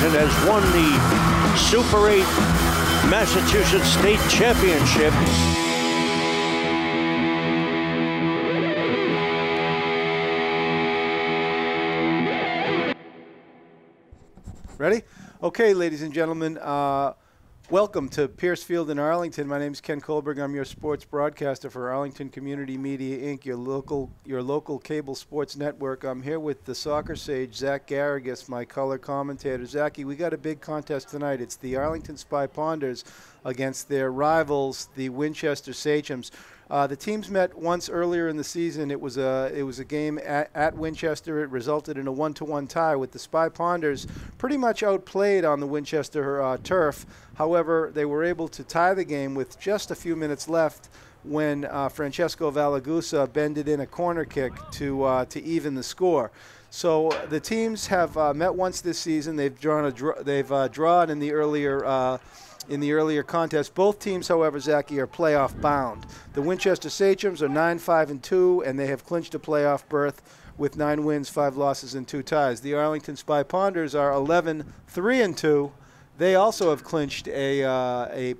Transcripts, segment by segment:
Arlington has won the Super 8 Massachusetts State Championship. Ready? Okay, ladies and gentlemen, welcome to Pierce Field in Arlington. My name is Ken Kohlberg. I'm your sports broadcaster for Arlington Community Media, Inc., your local cable sports network. I'm here with the soccer sage, Zach Garrigus, my color commentator. Zachy, we got a big contest tonight. It's the Arlington Spy Ponders against their rivals, the Winchester Sachems. The teams met once earlier in the season. It was a game at Winchester. It resulted in a 1-1 tie with the Spy Ponders pretty much outplayed on the Winchester turf. However, they were able to tie the game with just a few minutes left when Francesco Valagusa bended in a corner kick to even the score. So the teams have met once this season. They've drawn drawn in the earlier contest. Both teams, however, Zachy, are playoff bound. The Winchester Sachems are 9-5-2, and they have clinched a playoff berth with 9 wins, 5 losses, and 2 ties. The Arlington Spy Ponders are 11-3-2. They also have clinched a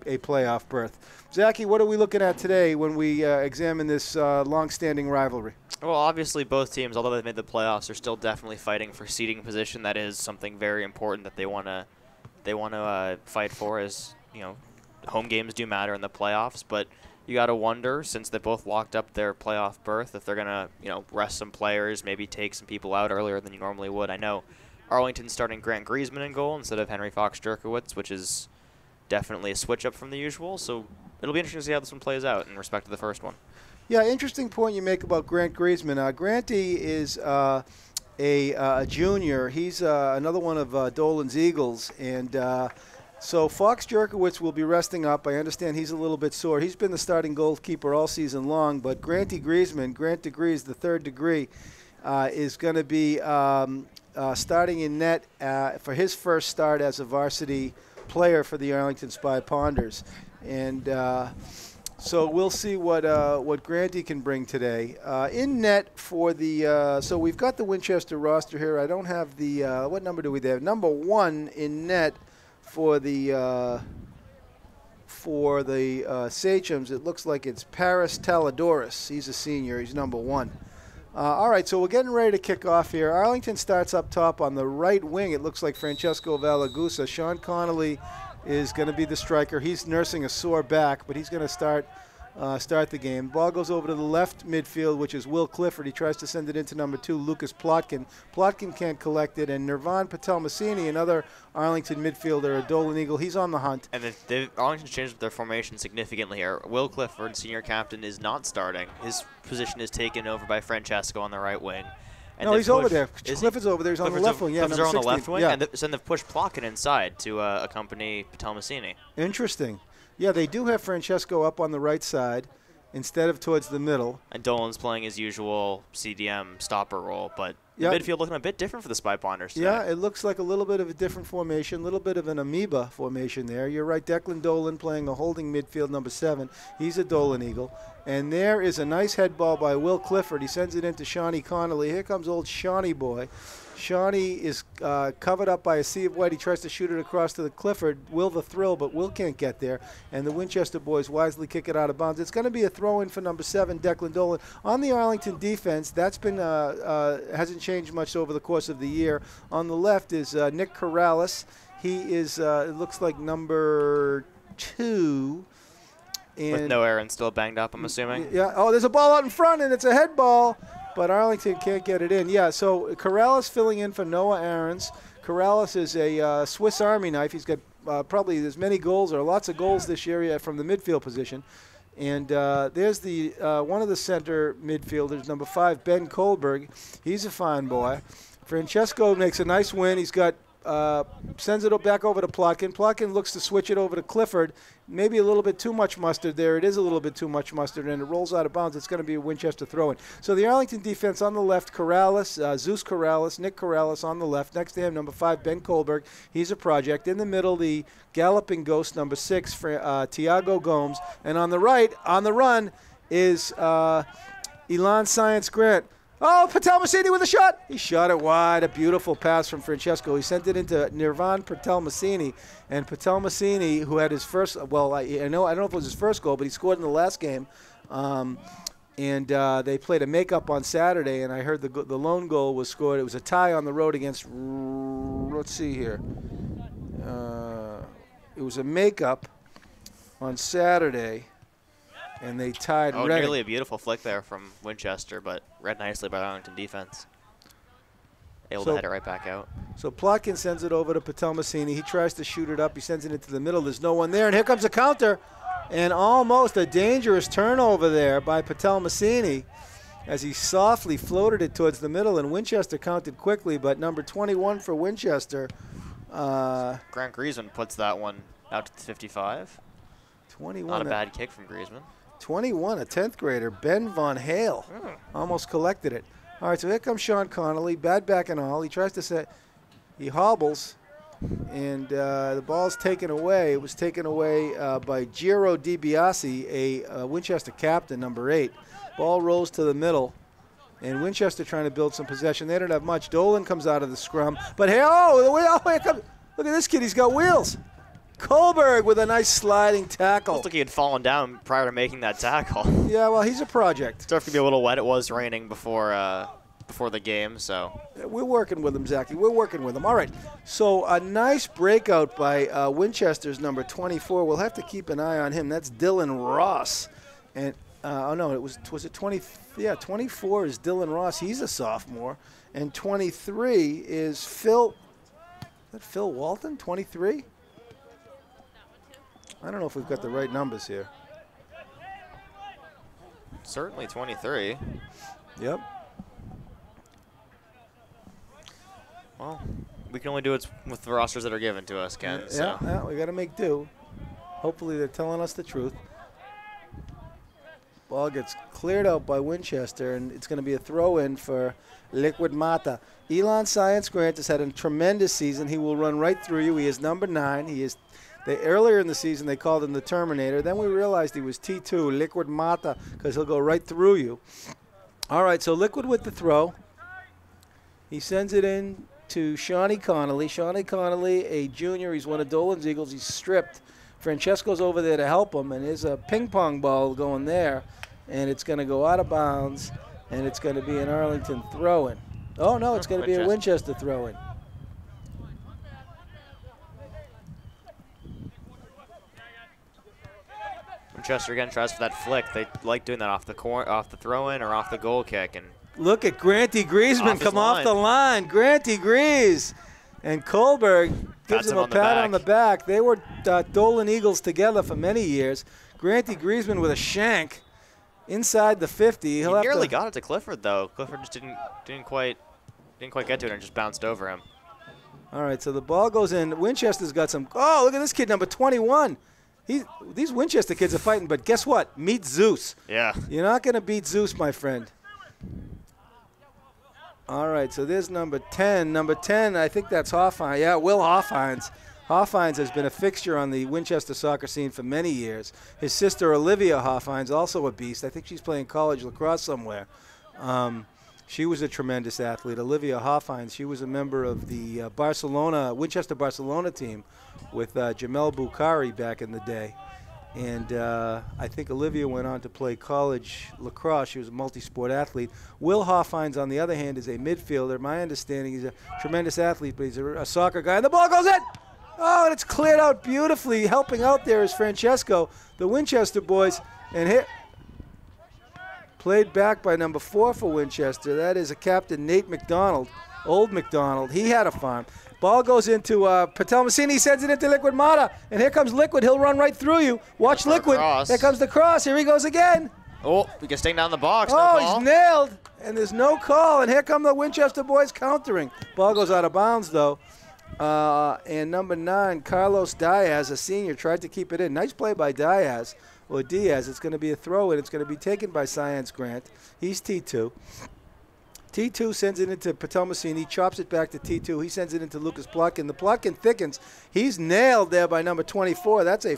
playoff berth. Zachy, what are we looking at today when we examine this long-standing rivalry? Well, obviously both teams, although they've made the playoffs, are still definitely fighting for seeding position. That is something very important that they want to fight for, as you know, home games do matter in the playoffs. But you got to wonder, since they both locked up their playoff berth, if they're gonna rest some players, maybe take some people out earlier than you normally would. I know Arlington's starting Grant Griezmann in goal instead of Henry Fox-Jerkowitz, which is definitely a switch up from the usual. So it'll be interesting to see how this one plays out in respect to the first one. Yeah, interesting point you make about Grant Griezmann. Granty is a junior. He's another one of Dolan's Eagles, and so Fox-Jerkowitz will be resting up. I understand he's a little bit sore. He's been the starting goalkeeper all season long, but Grant Degrees, the third degree, is going to be starting in net for his first start as a varsity player for the Arlington Spy Ponders, and so we'll see what Granty can bring today. In net for the so we've got the Winchester roster here. I don't have the what number do we have? Number 1 in net for the Sachems. It looks like it's Paris Taladoris. He's a senior. He's number 1. All right, so we're getting ready to kick off here. Arlington starts up top on the right wing. It looks like Francesco Valagusa. Sean Connolly is going to be the striker. He's nursing a sore back, but he's going to start the game. Ball goes over to the left midfield, which is Will Clifford. He tries to send it into number 2, Lucas Plotkin. Plotkin can't collect it, and Nirvan Patel-Massini, another Arlington midfielder, a Dolan Eagle, he's on the hunt. And Arlington's changed their formation significantly here. Will Clifford, senior captain, is not starting. His position is taken over by Francesco on the right wing. And no, he's over there. Clifford's over there. He's on the left wing. Yeah, Clifford's on the left wing, yeah. And so they've pushed Plotkin inside to accompany Patel-Massini. Interesting. Yeah, they do have Francesco up on the right side instead of towards the middle. And Dolan's playing his usual CDM stopper role, but the midfield looking a bit different for the Spy Ponders today. Yeah, it looks like a little bit of a different formation, a little bit of an amoeba formation there. You're right, Declan Dolan playing a holding midfield, number 7. He's a Dolan Eagle. And there is a nice head ball by Will Clifford. He sends it into Shawnee Connolly. Here comes old Shawnee boy. Shawnee is covered up by a sea of white. He tries to shoot it across to the Clifford. Will the thrill, but Will can't get there. And the Winchester boys wisely kick it out of bounds. It's going to be a throw-in for number 7, Declan Dolan. On the Arlington defense, that's been hasn't changed much over the course of the year. On the left is Nick Corrales. He is, it looks like, number 2. And with no Errands still banged up, I'm assuming. Yeah. Oh, there's a ball out in front, and it's a head ball. But Arlington can't get it in. Yeah, so Corrales filling in for Noah Errands. Corrales is a Swiss Army knife. He's got probably as many goals or lots of goals this year from the midfield position. And there's the one of the center midfielders, number 5, Ben Kohlberg. He's a fine boy. Francesco makes a nice win. He's got sends it back over to Plotkin. Plotkin looks to switch it over to Clifford. Maybe a little bit too much mustard there. It is a little bit too much mustard, and it rolls out of bounds. It's going to be a Winchester throw-in. So the Arlington defense on the left, Corrales, Zeus Corrales, Nick Corrales on the left. Next to him, number 5, Ben Kohlberg. He's a project. In the middle, the galloping ghost, number 6, Tiago Gomes. And on the right, on the run, is Elon Science Grant. Oh, Patel Massini with a shot. He shot it wide. A beautiful pass from Francesco. He sent it into Nirvan Patel Massini. And Patel Massini, who had his first, well, I don't know if it was his first goal, but he scored in the last game. And they played a makeup on Saturday, and I heard the lone goal was scored. It was a tie on the road against, let's see here. It was a makeup on Saturday, and they tied Reading. Nearly a beautiful flick there from Winchester, but read nicely by Arlington defense. Able to head it right back out. So Plotkin sends it over to Patel Massini. He tries to shoot it up. He sends it into the middle. There's no one there, and here comes a counter. And almost a dangerous turnover there by Patel Massini as he softly floated it towards the middle, and Winchester counted quickly, but number 21 for Winchester. Grant Griezmann puts that one out to 55. 21. Not a bad kick from Griezmann. 21, a 10th grader, Ben Vaughn Hale, almost collected it. All right, so here comes Sean Connolly, bad back and all. He tries to set, he hobbles. And the ball's taken away. It was taken away by Giro DiBiase, a Winchester captain, number 8. Ball rolls to the middle, and Winchester trying to build some possession. They don't have much. Dolan comes out of the scrum. But here comes, look at this kid. He's got wheels. Kohlberg with a nice sliding tackle. Looks like he had fallen down prior to making that tackle. Yeah, well, he's a project. Starts to be a little wet. It was raining before the game, so. We're working with him, Zachy. We're working with him. All right. So a nice breakout by Winchester's number 24. We'll have to keep an eye on him. That's Dylan Ross. And was it 20? Yeah, 24 is Dylan Ross. He's a sophomore. And 23 is Phil. Is that Phil Walton? 23? I don't know if we've got the right numbers here. Certainly 23. Yep. Well, we can only do it with the rosters that are given to us, Ken. Yeah, we got to make do. Hopefully they're telling us the truth. Ball gets cleared out by Winchester, and it's going to be a throw-in for Liquid Mata. Elon Science Grant has had a tremendous season. He will run right through you. He is number 9. Earlier in the season, they called him the Terminator. Then we realized he was T2, Liquid Mata, because he'll go right through you. All right, so Liquid with the throw. He sends it in to Shawnee Connolly. Shawnee Connolly, a junior. He's one of Dolan's Eagles. He's stripped. Francesco's over there to help him, and there's a ping-pong ball going there, and it's going to go out of bounds, and it's going to be an Arlington throw-in. Oh, no, it's going to be a Winchester throw-in. Winchester again tries for that flick. They like doing that off the throw-in or off the goal kick, and look at Granty Griezmann come off the line. Granty Grease. And Kohlberg gives him a pat on the back. They were Dolan Eagles together for many years. Granty Griezmann with a shank inside the 50. He nearly got it to Clifford, though. Clifford just didn't quite get to it and just bounced over him. All right, so the ball goes in. Winchester's got some. Oh, look at this kid, number 21. These Winchester kids are fighting, but guess what? Meet Zeus. Yeah. You're not going to beat Zeus, my friend. All right, so there's number 10. Number 10, I think that's Hoffhines. Yeah, Will Hoffhines. Hoffhines has been a fixture on the Winchester soccer scene for many years. His sister, Olivia Hoffhines, also a beast. I think she's playing college lacrosse somewhere. She was a tremendous athlete. Olivia Hoffhines, she was a member of the Winchester Barcelona team with Jamel Bukhari back in the day. And I think Olivia went on to play college lacrosse. She was a multi-sport athlete. Will Hoffhines, on the other hand, is a midfielder. My understanding, he's a tremendous athlete, but he's a soccer guy. And the ball goes in! Oh, and it's cleared out beautifully. Helping out there is Francesco, the Winchester boys. And here, played back by number 4 for Winchester. That is a captain, Nate Mcdonald, old Mcdonald. He had a farm. Ball goes into Patel Massini, sends it into Liquid Mata, and here comes Liquid. He'll run right through you. Watch Liquid. There comes the cross. Here he goes again. Oh, he gets taken down the box. Oh, he's nailed, and there's no call. And here come the Winchester boys countering. Ball goes out of bounds, though. And number 9, Carlos Diaz, a senior, tried to keep it in. Nice play by Diaz, or Diaz. It's going to be a throw-in. It's going to be taken by Science Grant. He's T2. T2 sends it into Patel Massini, chops it back to T2. He sends it into Lucas Plotkin. The Plotkin thickens. He's nailed there by number 24. That's a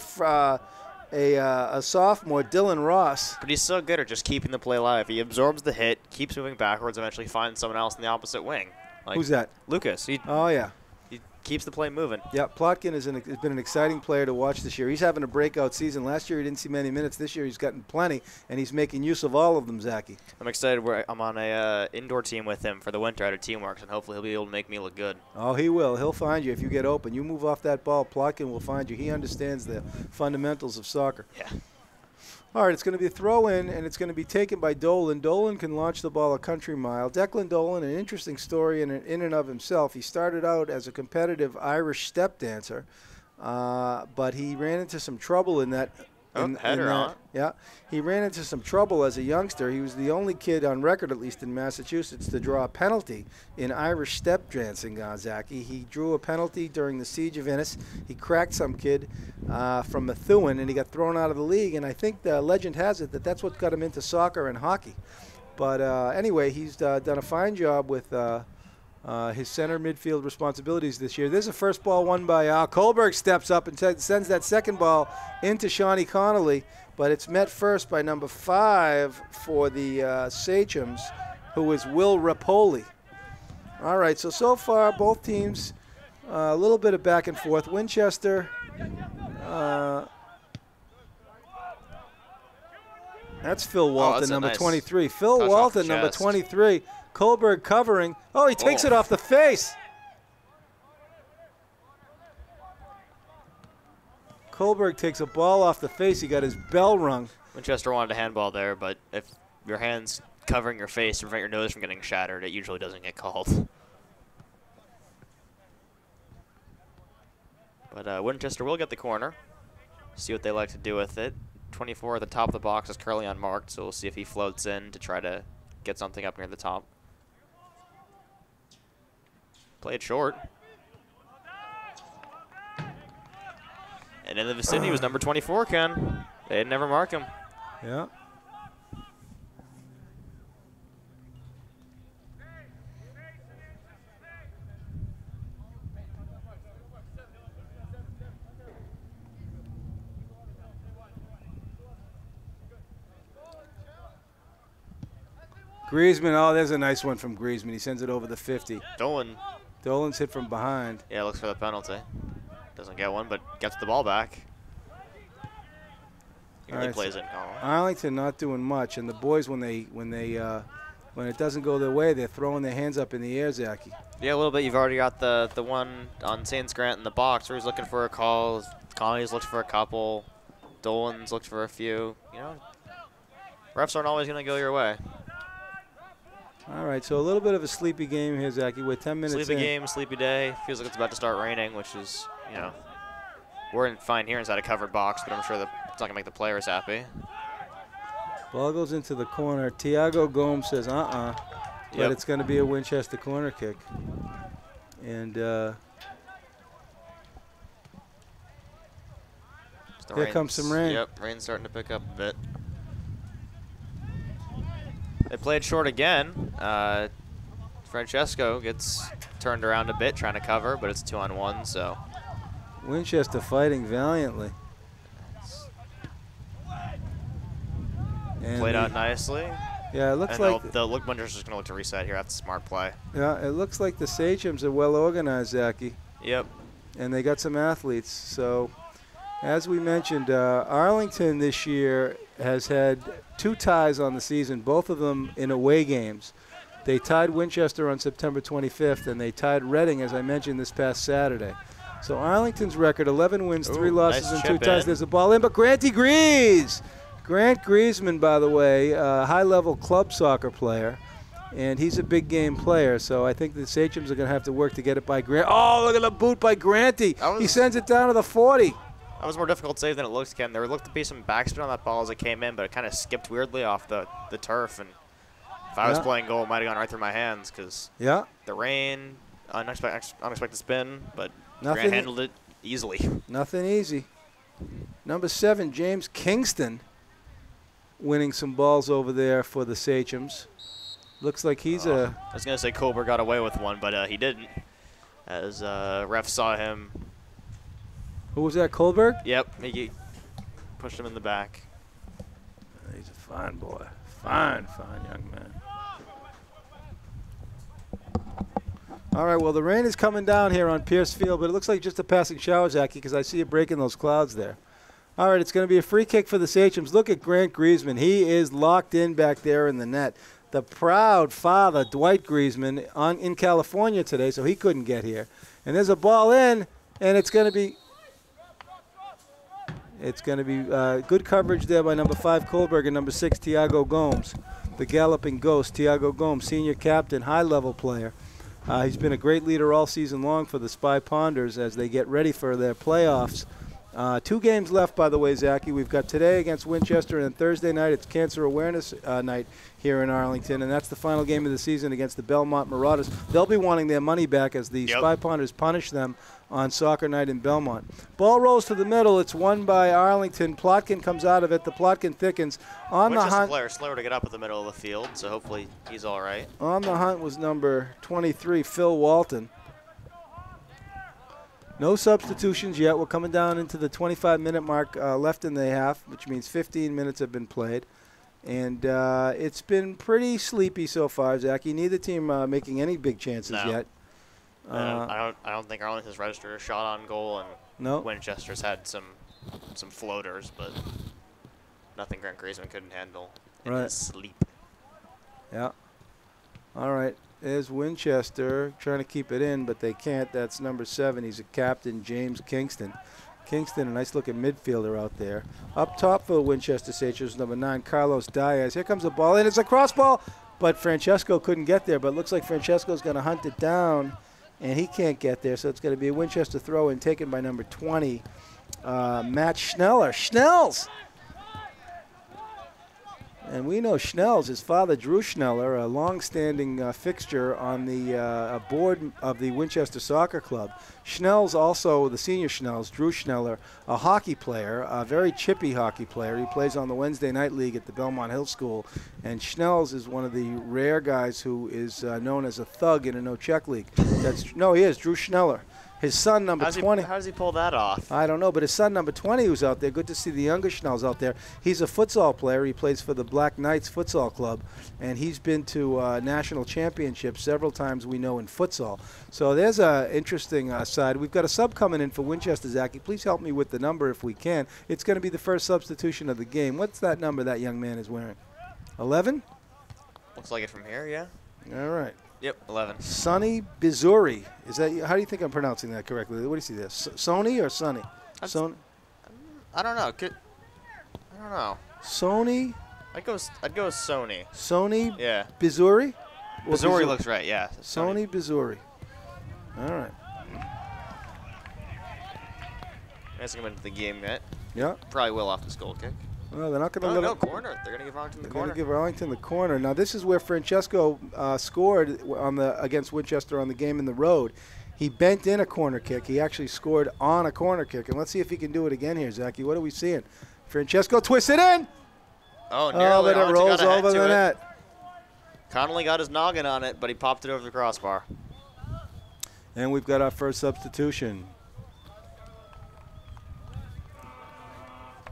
a sophomore, Dylan Ross. But he's so good at just keeping the play alive. He absorbs the hit, keeps moving backwards, eventually finds someone else in the opposite wing. Like Who's that? Lucas. Oh, yeah. He keeps the play moving. Yeah, Plotkin has been an exciting player to watch this year. He's having a breakout season. Last year he didn't see many minutes. This year he's gotten plenty, and he's making use of all of them, Zachy. I'm excited. I'm on a indoor team with him for the winter out of Teamworks, and hopefully he'll be able to make me look good. Oh, he will. He'll find you if you get open. You move off that ball, Plotkin will find you. He understands the fundamentals of soccer. Yeah. All right, it's going to be a throw-in, and it's going to be taken by Dolan. Dolan can launch the ball a country mile. Declan Dolan, an interesting story in and of himself. He started out as a competitive Irish step dancer, but he ran into some trouble in that. Yeah, he ran into some trouble as a youngster. He was the only kid on record, at least in Massachusetts, to draw a penalty in Irish step dancing, Zachy. He drew a penalty during the Siege of Ennis. He cracked some kid from Methuen, and he got thrown out of the league. And I think the legend has it that that's what got him into soccer and hockey. But anyway, he's done a fine job with his center midfield responsibilities this year. There's a first ball won by Kohlberg. Steps up and sends that second ball into Shawnee Connolly, but it's met first by number 5 for the Sachems, who is Will Rapoli. All right, so far both teams a little bit of back and forth. Winchester that's Phil Walton, number 23. Phil Walton, number 23. Kohlberg covering. Oh, he takes it off the face. Kohlberg takes a ball off the face. He got his bell rung. Winchester wanted a handball there, but if your hand's covering your face to prevent your nose from getting shattered, it usually doesn't get called. But Winchester will get the corner. See what they like to do with it. 24 at the top of the box is currently unmarked, so we'll see if he floats in to try to get something up near the top. Play it short. And in the vicinity was number 24, Ken. They had never marked him. Yeah. Griezmann, oh, there's a nice one from Griezmann. He sends it over the 50. Dolan's hit from behind. Yeah, looks for the penalty. Doesn't get one, but gets the ball back. He really plays it. Arlington not doing much, and the boys when it doesn't go their way, they're throwing their hands up in the air, Zachy. Yeah, a little bit. You've already got the one on St. Grant in the box where he's looking for a call. Conley's looked for a couple. Dolan's looked for a few. You know, refs aren't always going to go your way. All right, so a little bit of a sleepy game here, Zachy. We're 10 minutes Sleepy game, sleepy day. Feels like it's about to start raining, which is, you know, we're fine here inside a covered box, but I'm sure that it's not going to make the players happy. Ball goes into the corner. Tiago Gomes says, but it's going to be a Winchester corner kick. And here comes some rain. Yep, rain's starting to pick up a bit. They played short again. Francesco gets turned around a bit trying to cover, but it's 2-on-1, so. Winchester fighting valiantly. And played out nicely. Yeah, it looks and like Winchester's just going to look to reset here. That's a smart play. Yeah, it looks like the Sachems are well organized, Zachy. Yep. And they got some athletes. So, as we mentioned, Arlington this year has had 2 ties on the season, both of them in away games. They tied Winchester on September 25th, and they tied Reading, as I mentioned, this past Saturday. So Arlington's record, 11 wins, 3 losses, and 2 ties. There's a ball in, but Grant Griezmann, by the way, high-level club soccer player, and he's a big game player, so I think the Sachems are going to have to work to get it by Grant. Oh, look at the boot by Granty. He sends it down to the 40. That was more difficult save than it looks, Ken. There looked to be some backspin on that ball as it came in, but it kind of skipped weirdly off the turf. And if I was playing goal, it might have gone right through my hands because the rain, unexpected spin, but Grant handled it easily. Nothing easy. Number 7, James Kingston, winning some balls over there for the Sachems. Looks like he's I was going to say Kohlberg got away with one, but he didn't, as ref saw him. Who was that, Kohlberg? Yep. He pushed him in the back. He's a fine boy. Fine young man. All right, well, the rain is coming down here on Pierce Field, but it looks like just a passing shower, Zachy, because I see you breaking those clouds there. All right, it's going to be a free kick for the Sachems. Look at Grant Griezmann. He is locked in back there in the net. The proud father, Dwight Griezmann, in California today, so he couldn't get here. And there's a ball in, and it's going to be good coverage there by number 5, Kohlberg, and number 6, Thiago Gomes. The galloping ghost, Thiago Gomes, senior captain, high-level player. He's been a great leader all season long for the Spy Ponders as they get ready for their playoffs. 2 games left, by the way, Zachy. We've got today against Winchester, and then Thursday night it's Cancer Awareness Night here in Arlington, and that's the final game of the season against the Belmont Marauders. They'll be wanting their money back as the Spy Ponders punish them on soccer night in Belmont. Ball rolls to the middle. It's won by Arlington. Plotkin comes out of it. The Plotkin thickens. On the hunt. Player slower to get up at the middle of the field, so hopefully he's all right. On the hunt was number 23, Phil Walton. No substitutions yet. We're coming down into the 25-minute mark left in the half, which means 15 minutes have been played. And it's been pretty sleepy so far, Zachy. Neither team making any big chances yet. I don't think Arlington's registered a shot on goal, and Winchester's had some floaters, but nothing Grant Griezmann couldn't handle in his sleep. Yeah. All right. There's Winchester trying to keep it in, but they can't. That's number 7. He's a captain, James Kingston. Kingston, a nice-looking midfielder out there. Up top for the Winchester Sachems, number 9, Carlos Diaz. Here comes the ball in. It's a cross ball, but Francesco couldn't get there. But it looks like Francesco's going to hunt it down, and he can't get there. So it's going to be a Winchester throw-in taken by number 20, Matt Schneller. Schnells! And we know Schnells, his father, Drew Schneller, a long-standing fixture on the board of the Winchester Soccer Club. Schnells also, the senior Schnells, Drew Schneller, a hockey player, a very chippy hockey player. He plays on the Wednesday night league at the Belmont Hill School. And Schnells is one of the rare guys who is known as a thug in a no-check league. He is, Drew Schneller. His son, number 20. How does he pull that off? I don't know, but his son, number 20, who's out there. Good to see the younger Schnells out there. He's a futsal player. He plays for the Black Knights Futsal Club, and he's been to national championships several times, we know, in futsal. So there's an interesting side. We've got a sub coming in for Winchester, Zachy. Please help me with the number if we can. It's going to be the first substitution of the game. What's that number that young man is wearing? 11? Looks like it from here, yeah. All right. Yep, 11. Sonny Bizuri. Is that? How do you think I'm pronouncing that correctly? What do you see there? Sony or Sonny? Sony. I don't know. I don't know. Sony. I'd go with Sony. Sony. Yeah. Bizuri. Bizuri looks right. Yeah. Sony Bizuri. All right. Hasn't come into the game yet. Yeah. Probably will off this goal kick. Well, they're not going to no corner. They're going to give Arlington the corner. They're going to give Arlington the corner. Now, this is where Francesco scored against Winchester on the game in the road. He bent in a corner kick. He actually scored on a corner kick. And let's see if he can do it again here, Zachy. What are we seeing? Francesco twists it in. Oh, nearly. But it rolls over the net. Connolly got his noggin on it, but he popped it over the crossbar. And we've got our first substitution.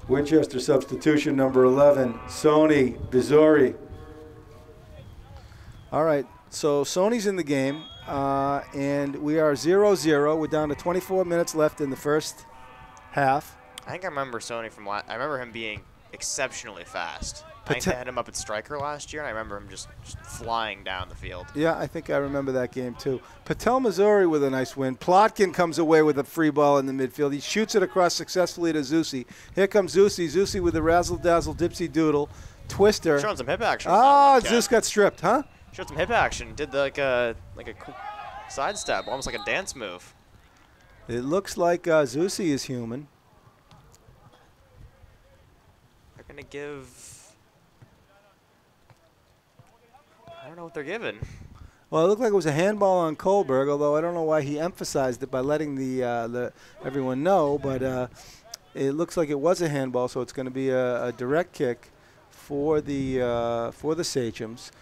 Winchester substitution number 11, Sony Bizuri. All right, so Sony's in the game, and we are 0-0. We're down to 24 minutes left in the first half. I think I remember Sony from I remember him being exceptionally fast. I think they had him up at striker last year, and I remember him just flying down the field. Yeah, I think I remember that game too. Patel, Missouri with a nice win. Plotkin comes away with a free ball in the midfield. He shoots it across successfully to Zusi. Here comes Zusi. Zusi with a razzle-dazzle dipsy-doodle. Twister. Showing some hip action. Oh, Zeus got stripped, huh? Showed some hip action. Did like a cool sidestep, almost like a dance move. It looks like Zusi is human. They're going to give... I don't know what they're giving. Well, it looked like it was a handball on Kohlberg, although I don't know why he emphasized it by letting everyone know. But it looks like it was a handball, so it's going to be a direct kick for the Sachems.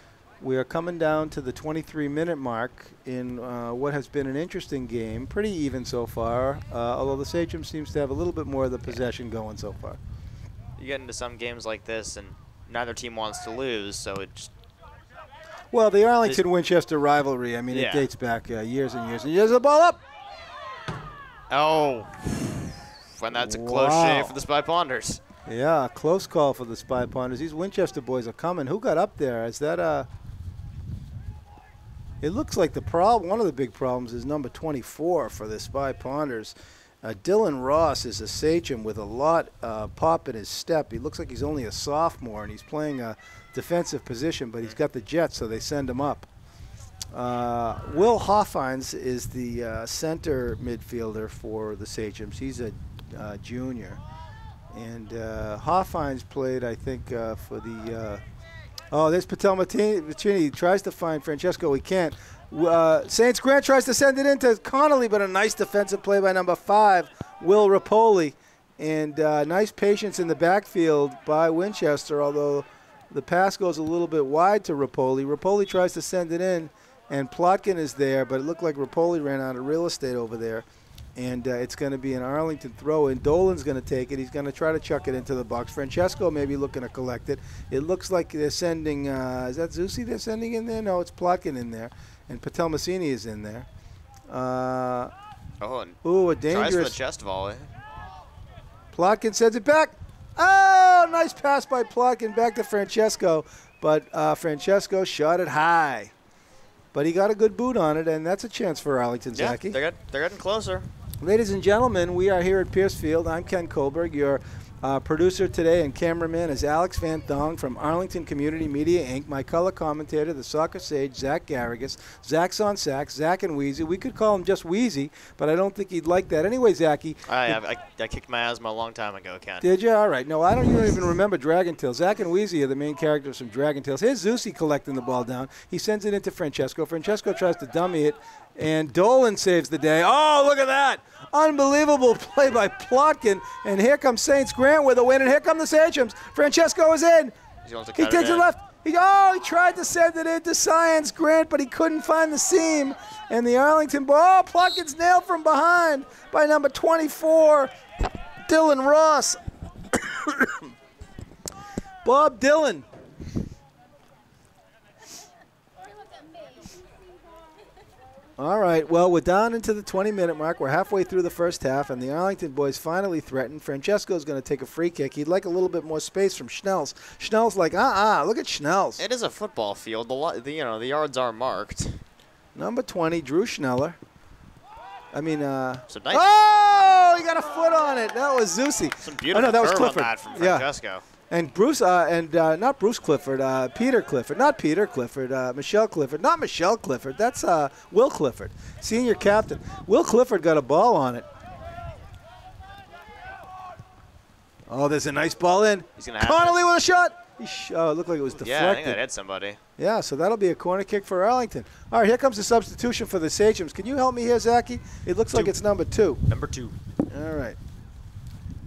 We are coming down to the 23-minute mark in what has been an interesting game, pretty even so far. Although the Sachems seems to have a little bit more of the possession going so far. you get into some games like this, and neither team wants to lose, so it just. Well, the Arlington-Winchester rivalry, I mean, it dates back years and years and years. The ball up. Oh. And that's a close shave for the Spy Ponders. Yeah, close call for the Spy Ponders. These Winchester boys are coming. Who got up there? Is that it looks like the problem. One of the big problems is number 24 for the Spy Ponders. Dylan Ross is a sachem with a lot pop in his step. He looks like he's only a sophomore, and he's playing a defensive position, but he's got the jets, so they send him up. Will Hoffines is the center midfielder for the Sachems. He's a junior. And Hoffines played, I think, for the there's Patel Machini. He tries to find Francesco. He can't. Saints Grant tries to send it into Connolly, but a nice defensive play by number 5, Will Rapoli. And nice patience in the backfield by Winchester, although the pass goes a little bit wide to Rapoli. Rapoli tries to send it in, and Plotkin is there, but it looked like Rapoli ran out of real estate over there. And it's going to be an Arlington throw, and Dolan's going to take it. He's going to try to chuck it into the box. Francesco may be looking to collect it. It looks like they're sending, is that Zusi they're sending in there? No, it's Plotkin in there. And Patel Massini is in there. And a dangerous. Tries for the chest volley. Plotkin sends it back. Oh, nice pass by Plotkin back to Francesco. But Francesco shot it high. But he got a good boot on it, and that's a chance for Arlington, Zachy. They're getting closer. Ladies and gentlemen, we are here at Piercefield. I'm Ken Kohlberg. Your producer today and cameraman is Alex Van Thong from Arlington Community Media, Inc. My color commentator, the soccer sage, Zach Garrigus. Zach's on sax, Zach and Wheezy. We could call him just Wheezy, but I don't think he'd like that. Anyway, Zachy. I kicked my asthma a long time ago, Ken. Did you? All right. No, I don't even remember Dragon Tales. Zach and Wheezy are the main characters from Dragon Tales. Here's Zusi collecting the ball down. He sends it into Francesco. Francesco tries to dummy it, and Dolan saves the day. Oh, look at that. Unbelievable play by Plotkin. And here comes Saints Grant with a win, and here come the Sachems. Francesco is in. He takes it left. He tried to send it into Science Grant, but he couldn't find the seam. And the Arlington ball, Plotkin's nailed from behind by number 24, Dylan Ross. Bob Dylan. All right, well, we're down into the 20-minute mark. We're halfway through the first half, and the Arlington boys finally threaten. Francesco's going to take a free kick. He'd like a little bit more space from Schnells. Schnells like, look at Schnells. It is a football field. The yards are marked. Number 20, Drew Schneller. So nice. Oh, he got a foot on it. That was Zusi. Some beautiful that was curve Clifford. on that from Francesco. Yeah. And Bruce, not Bruce Clifford, Peter Clifford, not Peter Clifford, Michelle Clifford, not Michelle Clifford. That's Will Clifford, senior captain. Will Clifford got a ball on it. Oh, there's a nice ball in. Connolly with a shot. It looked like it was deflected. Yeah, I think that hit somebody. Yeah, so that'll be a corner kick for Arlington. All right, here comes the substitution for the Sachems. Can you help me here, Zachy? It looks like it's number 2. Number 2. All right.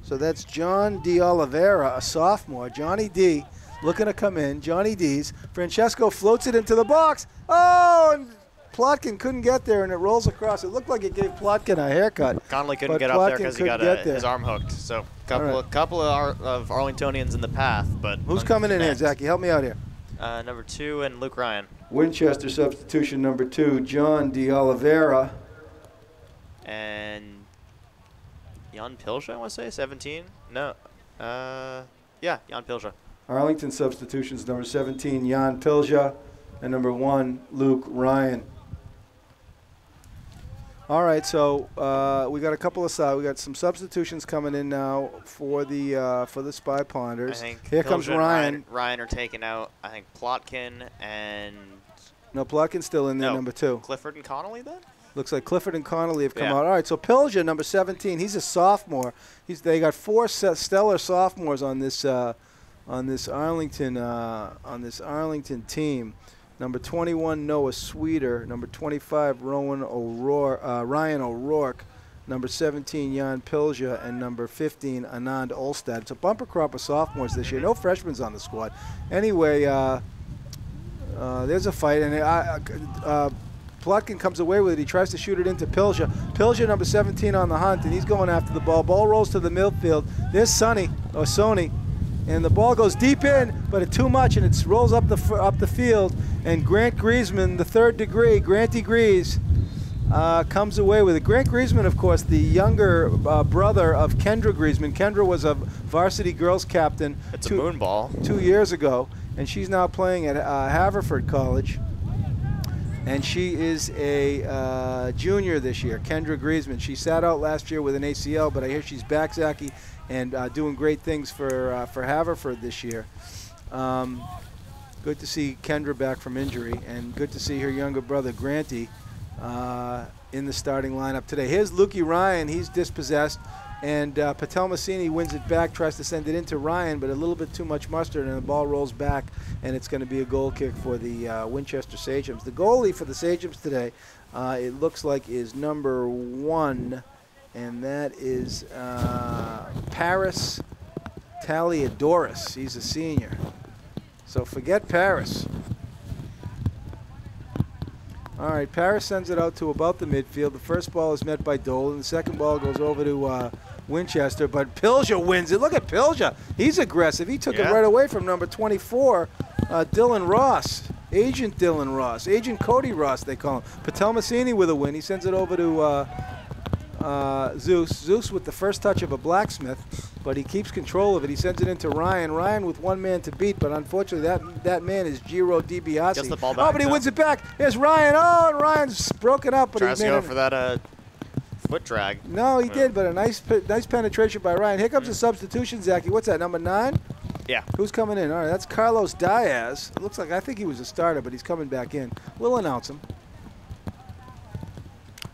So that's John D. Oliveira, a sophomore. Johnny D. looking to come in. Johnny D's. Francesco floats it into the box. Oh, and Plotkin couldn't get there, and it rolls across. It looked like it gave Plotkin a haircut. Connolly couldn't get up there because he got his arm hooked. So couple of Arlingtonians in the path. But who's coming in here, Zachy? Help me out here. Number 2 and Luke Ryan. Winchester substitution number 2, John D. Oliveira. And Jan Pilsha, I want to say, 17? No. Yeah, Jan Pilsha. Arlington substitutions, number 17, Jan Pilsha, and number 1, Luke Ryan. All right, so we got a couple of we got some substitutions coming in now for the Spy Ponders. I think here Pilsha comes Ryan. Ryan are taking out, I think, Plotkin and... No, Plotkin's still in there, number 2. Clifford and Connolly then? Looks like Clifford and Connolly have come out. All right, so Pilsha, number 17, he's a sophomore. They got 4 stellar sophomores on this Arlington team. Number 21, Noah Sweeter. Number 25, Ryan O'Rourke. Number 17, Jan Pilsha, and number 15, Anand Olstad. It's a bumper crop of sophomores this year. No freshmen on the squad. Anyway, there's a fight, and Plotkin comes away with it. He tries to shoot it into Pilsha. Pilsha, number 17, on the hunt, and he's going after the ball. Ball rolls to the midfield. There's Sony. And the ball goes deep in, but it's too much, and it rolls up the field. And Grant Griezmann, the third degree, Granty Grease, comes away with it. Grant Griezmann, of course, the younger brother of Kendra Griezmann. Kendra was a varsity girls captain. It's a moon ball. 2 years ago, and she's now playing at Haverford College. And she is a junior this year, Kendra Griezmann. She sat out last year with an ACL, but I hear she's back, Zachy, and doing great things for Haverford this year. Good to see Kendra back from injury, and good to see her younger brother, Granty, in the starting lineup today. Here's Lukey Ryan. He's dispossessed, and Patel Massini wins it back, tries to send it into Ryan, but a little bit too much mustard, and the ball rolls back, and it's going to be a goal kick for the Winchester Sachems. The goalie for the Sachems today, it looks like, is number 1, and that is Paris Taliadoris. He's a senior. So forget Paris. All right, Paris sends it out to about the midfield. The first ball is met by Dolan. The second ball goes over to Winchester, but Pilja wins it. Look at Pilja. He's aggressive. He took it right away from number 24, Dylan Ross. Agent Dylan Ross. Agent Cody Ross, they call him. Patel Massini with a win. He sends it over to Zeus. Zeus with the first touch of a blacksmith, but he keeps control of it. He sends it into Ryan. Ryan with one man to beat, but unfortunately that man is Giro DiBiase. Gets the ball back. Oh, but he wins it back. Here's Ryan. Oh, and Ryan's broken up. But tries to go for that foot drag. No, he did, but a nice penetration by Ryan. Here comes the substitution, Zachy. What's that, number 9? Yeah. Who's coming in? All right, that's Carlos Diaz. It looks like, I think he was a starter, but he's coming back in. We'll announce him.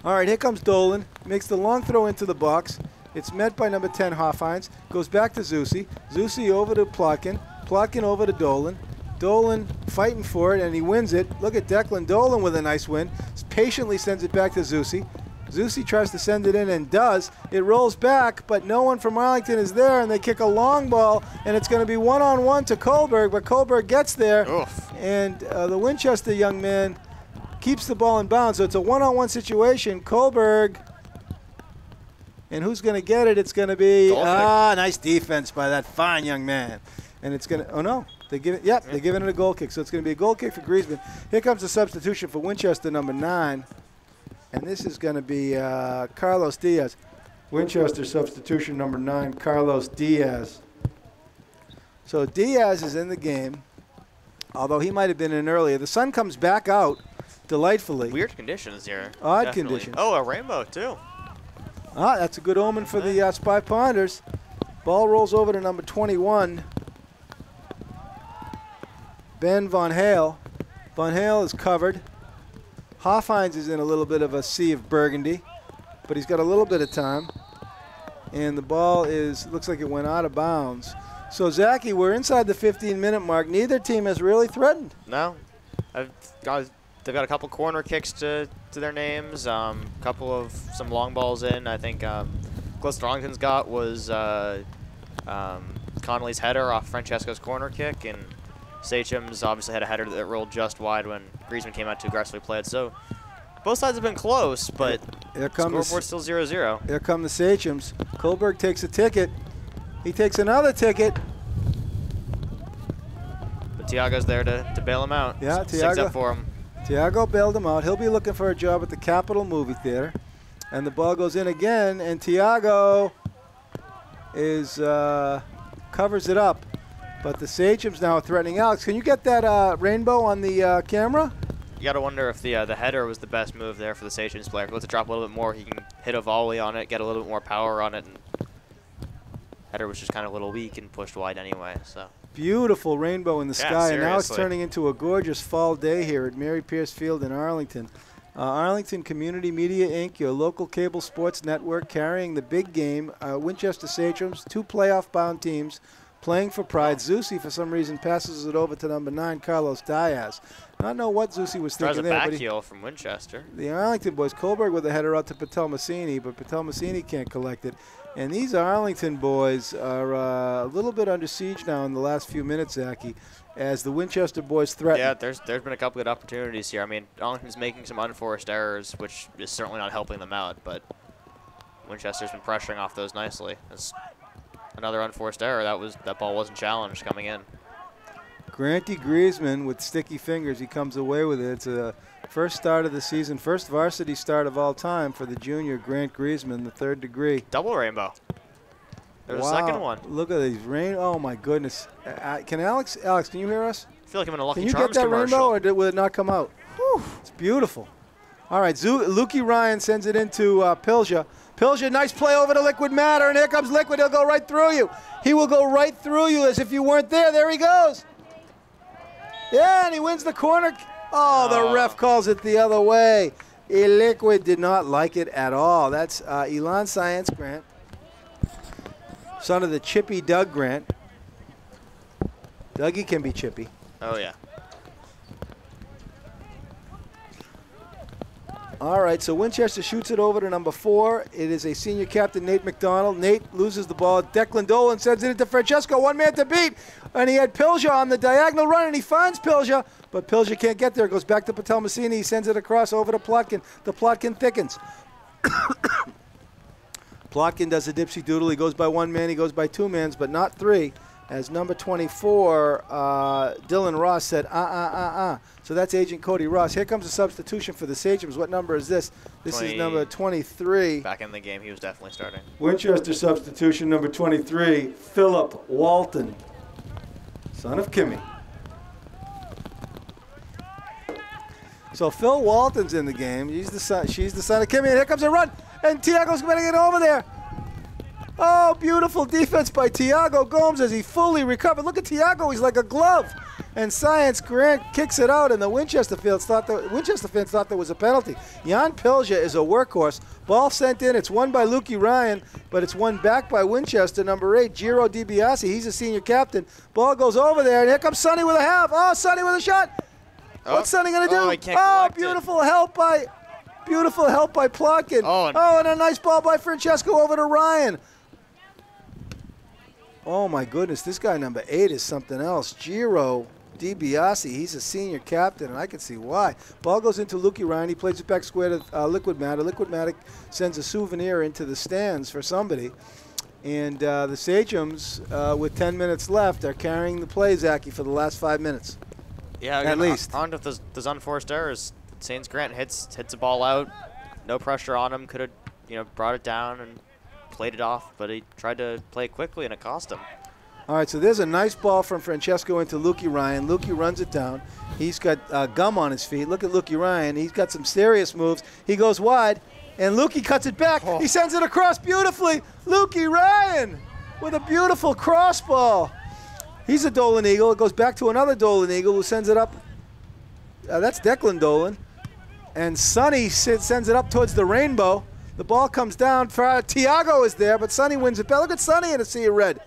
All right, here comes Dolan. Makes the long throw into the box. It's met by number 10, Hoffheinz. Goes back to Zusi. Zusi over to Plotkin. Plotkin over to Dolan. Dolan fighting for it, and he wins it. Look at Declan Dolan with a nice win. Patiently sends it back to Zusi. Zusi tries to send it in and does. It rolls back, but no one from Arlington is there, and they kick a long ball, and it's going to be one-on-one to Kohlberg, but Kohlberg gets there. Oof. And the Winchester young man keeps the ball in bounds, so it's a one-on-one situation. Kohlberg, and who's going to get it? It's going to be, nice defense by that fine young man. And it's going to, oh no, they give it, they're giving it a goal kick, so it's going to be a goal kick for Griezmann. Here comes the substitution for Winchester, number 9. And this is going to be Carlos Diaz. Winchester substitution number 9, Carlos Diaz. So Diaz is in the game, although he might have been in earlier. The sun comes back out delightfully. Weird conditions here. Odd conditions. Oh, a rainbow, too. That's a good omen for the Spy Ponders. Ball rolls over to number 21, Ben Vaughn Hale. Vaughn Hale is covered. Hoffheinz is in a little bit of a sea of burgundy, but he's got a little bit of time. And the ball looks like it went out of bounds. So, Zachy, we're inside the 15-minute mark. Neither team has really threatened. No. They've got a couple corner kicks to their names, couple of some long balls in. I think closest Arlington's got was Connolly's header off Francesco's corner kick, and Sachems obviously had a header that rolled just wide when Griezmann came out to aggressively play it. So both sides have been close, but the scoreboard's still 0-0. Here come the Sachems. Kohlberg takes a ticket. He takes another ticket. But Tiago's there to bail him out. Yeah, Sticks up for him. Tiago bailed him out. He'll be looking for a job at the Capitol Movie Theater. And the ball goes in again, and Tiago covers it up. But the Sachems now are threatening Alex. Can you get that rainbow on the camera? You got to wonder if the header was the best move there for the Sachems player. If he wants to drop a little bit more, he can hit a volley on it, get a little bit more power on it. And header was just kind of a little weak and pushed wide anyway. So beautiful rainbow in the sky, and now it's seriously. turning into a gorgeous fall day here at Mary Pierce Field in Arlington. Arlington Community Media, Inc., your local cable sports network carrying the big game. Winchester Sachems, 2 playoff-bound teams playing for pride. Zusi, for some reason, passes it over to number 9, Carlos Diaz. I don't know what Zusi was thinking there. Tries a back heel from Winchester. The Arlington boys, Kohlberg with a header out to Patel Massini, but Patel Massini can't collect it. And these Arlington boys are a little bit under siege now in the last few minutes, Zachy, as the Winchester boys threaten. Yeah, there's been a couple good opportunities here. I mean, Arlington's making some unforced errors, which is certainly not helping them out, but Winchester's been pressuring off those nicely. Another unforced error. That ball wasn't challenged coming in. Granty Griezmann with sticky fingers. He comes away with it. It's a first start of the season, first varsity start of all time for the junior Grant Griezmann, the 3rd degree. Double rainbow. There's Wow. a second one. Look at these rain. Oh my goodness. Can Alex, can you hear us? I feel like I'm in a Lucky Can you Charms get that commercial. rainbow, or will it not come out? Whew, it's beautiful. All right, Lukey Ryan sends it into Pilja. Pilja, nice play over to Liquid Matter, and here comes Liquid. He'll go right through you. He will go right through you as if you weren't there. There he goes. Yeah, and he wins the corner. Oh, the ref calls it the other way. Liquid did not like it at all. That's Elon Science Grant, son of the chippy Doug Grant. Dougie can be chippy. Oh, yeah. All right, so Winchester shoots it over to number 4. It is a senior captain, Nate McDonald. Nate loses the ball. Declan Dolan sends it into Francesco. One man to beat. And he had Pilja on the diagonal run, and he finds Pilja. But Pilja can't get there. It goes back to Patel Massini. He sends it across over to Plotkin. The Plotkin thickens. Plotkin does a dipsy doodle. He goes by 1 man. He goes by 2 mans, but not 3. As number 24, Dylan Ross said, So that's Agent Cody Ross. Here comes a substitution for the Sachems. What number is this? This is number 23. Back in the game, he was definitely starting. Winchester substitution number 23, Philip Walton, son of Kimmy. So Phil Walton's in the game. She's the son of Kimmy. And here comes a run. And Tiago's going to get over there. Oh, beautiful defense by Tiago Gomes as he fully recovered. Look at Tiago, he's like a glove. And Science Grant kicks it out, and the Winchester fans thought there was a penalty. Jan Pilja is a workhorse. Ball sent in. It's won by Lukey Ryan, but it's won back by Winchester, number 8, Giro DiBiase. He's a senior captain. Ball goes over there, and here comes Sonny with a half. Oh, Sonny with a shot. What's Sonny going to do? He can't beautiful help by Plotkin. And a nice ball by Francesco over to Ryan. Oh, my goodness. This guy, number 8, is something else. Giro DiBiase. He's a senior captain, and I can see why. Ball goes into Lukey Ryan. He plays it back square to Liquid Matter. Liquid Matter sends a souvenir into the stands for somebody. And the Sachems, with 10 minutes left, are carrying the play, Zachy, for the last 5 minutes. Yeah, at least. On to those unforced errors. Saints Grant hits a ball out. No pressure on him. Could have brought it down and played it off, but he tried to play it quickly and it cost him. All right, so there's a nice ball from Francesco into Lukey Ryan. Lukey runs it down. He's got gum on his feet. Look at Lukey Ryan. He's got some serious moves. He goes wide, and Lukey cuts it back. He sends it across beautifully. Lukey Ryan with a beautiful cross ball. He's a Dolan Eagle. It goes back to another Dolan Eagle who sends it up. That's Declan Dolan. And Sonny sends it up towards the rainbow. The ball comes down. Tiago is there, but Sonny wins it back. Look at Sonny in a sea of red.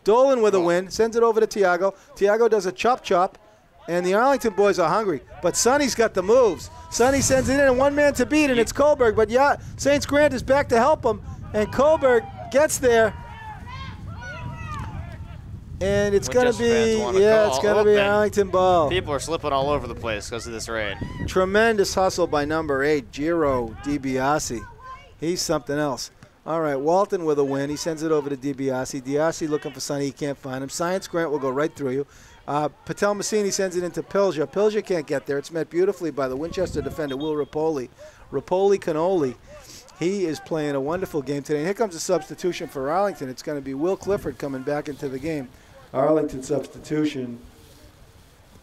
Dolan with a win. Sends it over to Tiago. Tiago does a chop, and the Arlington boys are hungry. But Sonny's got the moves. Sonny sends it in, and 1 man to beat, and it's Kohlberg. But yeah, Saints Grant is back to help him, and Kohlberg gets there. And it's going to be, Arlington ball. People are slipping all over the place because of this rain. Tremendous hustle by number 8, Giro DiBiase. He's something else. All right, Walton with a win. He sends it over to DiBiase. DiBiase looking for Sonny. He can't find him. Science Grant will go right through you. Patel Massini sends it into Pilja. Pilja can't get there. It's met beautifully by the Winchester defender, Will Rapoli. Rapoli Canoli. He is playing a wonderful game today. And here comes a substitution for Arlington. It's going to be Will Clifford coming back into the game. Arlington substitution,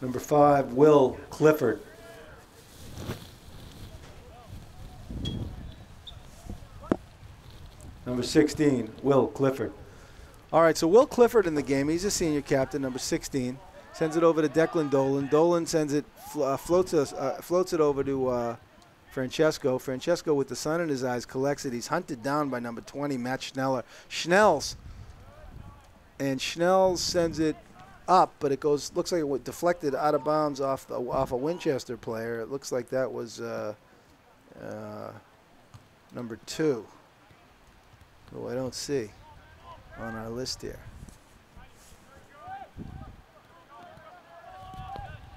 number 5, Will Clifford. Number 16, Will Clifford. All right, so Will Clifford in the game. He's a senior captain, number 16. Sends it over to Declan Dolan. Dolan sends it, floats it over to Francesco. Francesco, with the sun in his eyes, collects it. He's hunted down by number 20, Matt Schneller. Schnells sends it up, but it looks like it was deflected out of bounds off a Winchester player. It looks like that was number 2, who I don't see on our list here.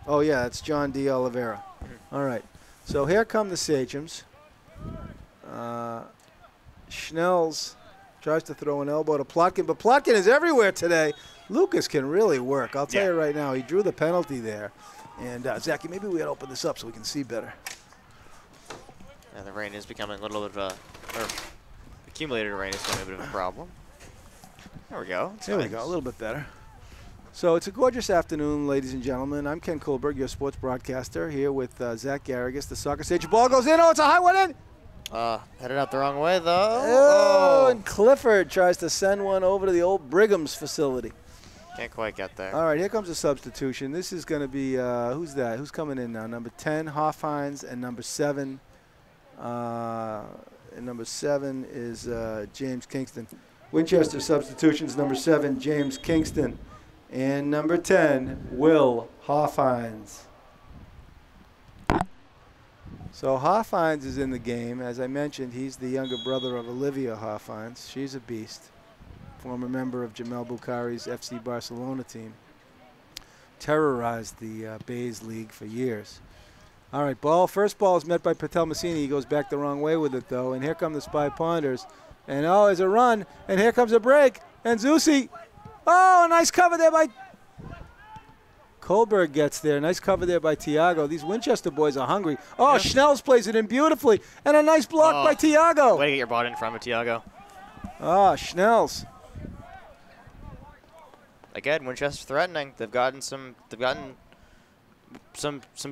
Oh yeah, it's John D. Oliveira. All right, so here come the Sachems. Schnells Tries to throw an elbow to Plotkin, but Plotkin is everywhere today. Lucas can really work. I'll tell you right now, he drew the penalty there. And, Zachy, maybe we ought to open this up so we can see better. Yeah, the rain is becoming a little bit of a, or accumulated rain is becoming a bit of a problem. There we go. There we go, a little bit better. So it's a gorgeous afternoon, ladies and gentlemen. I'm Ken Kohlberg, your sports broadcaster, here with Zach Garrigus. The soccer stage ball goes in. Oh, it's a high one in. Headed out the wrong way, though. Oh, and Clifford tries to send one over to the old Brigham's facility. Can't quite get there. All right, here comes a substitution. This is going to be, who's that? Who's coming in now? Number 10, Hoffhines, and number 7. And number 7 is James Kingston. Winchester substitutions, number 7, James Kingston. And number 10, Will Hoffhines. So Hoffhines is in the game. As I mentioned, he's the younger brother of Olivia Hoffhines. She's a beast. Former member of Jamel Bukhari's FC Barcelona team. Terrorized the Bays League for years. All right, first ball is met by Patel Massini. He goes back the wrong way with it, though. And here come the Spy Ponders. And, there's a run. And here comes a break. And Zusi. Oh, nice cover there by Kohlberg gets there. Nice cover there by Tiago. These Winchester boys are hungry. Oh, yeah. Schnells plays it in beautifully. And a nice block by Tiago. Way to get your ball in front of Tiago. Oh, Schnells. Again, Winchester threatening. They've gotten some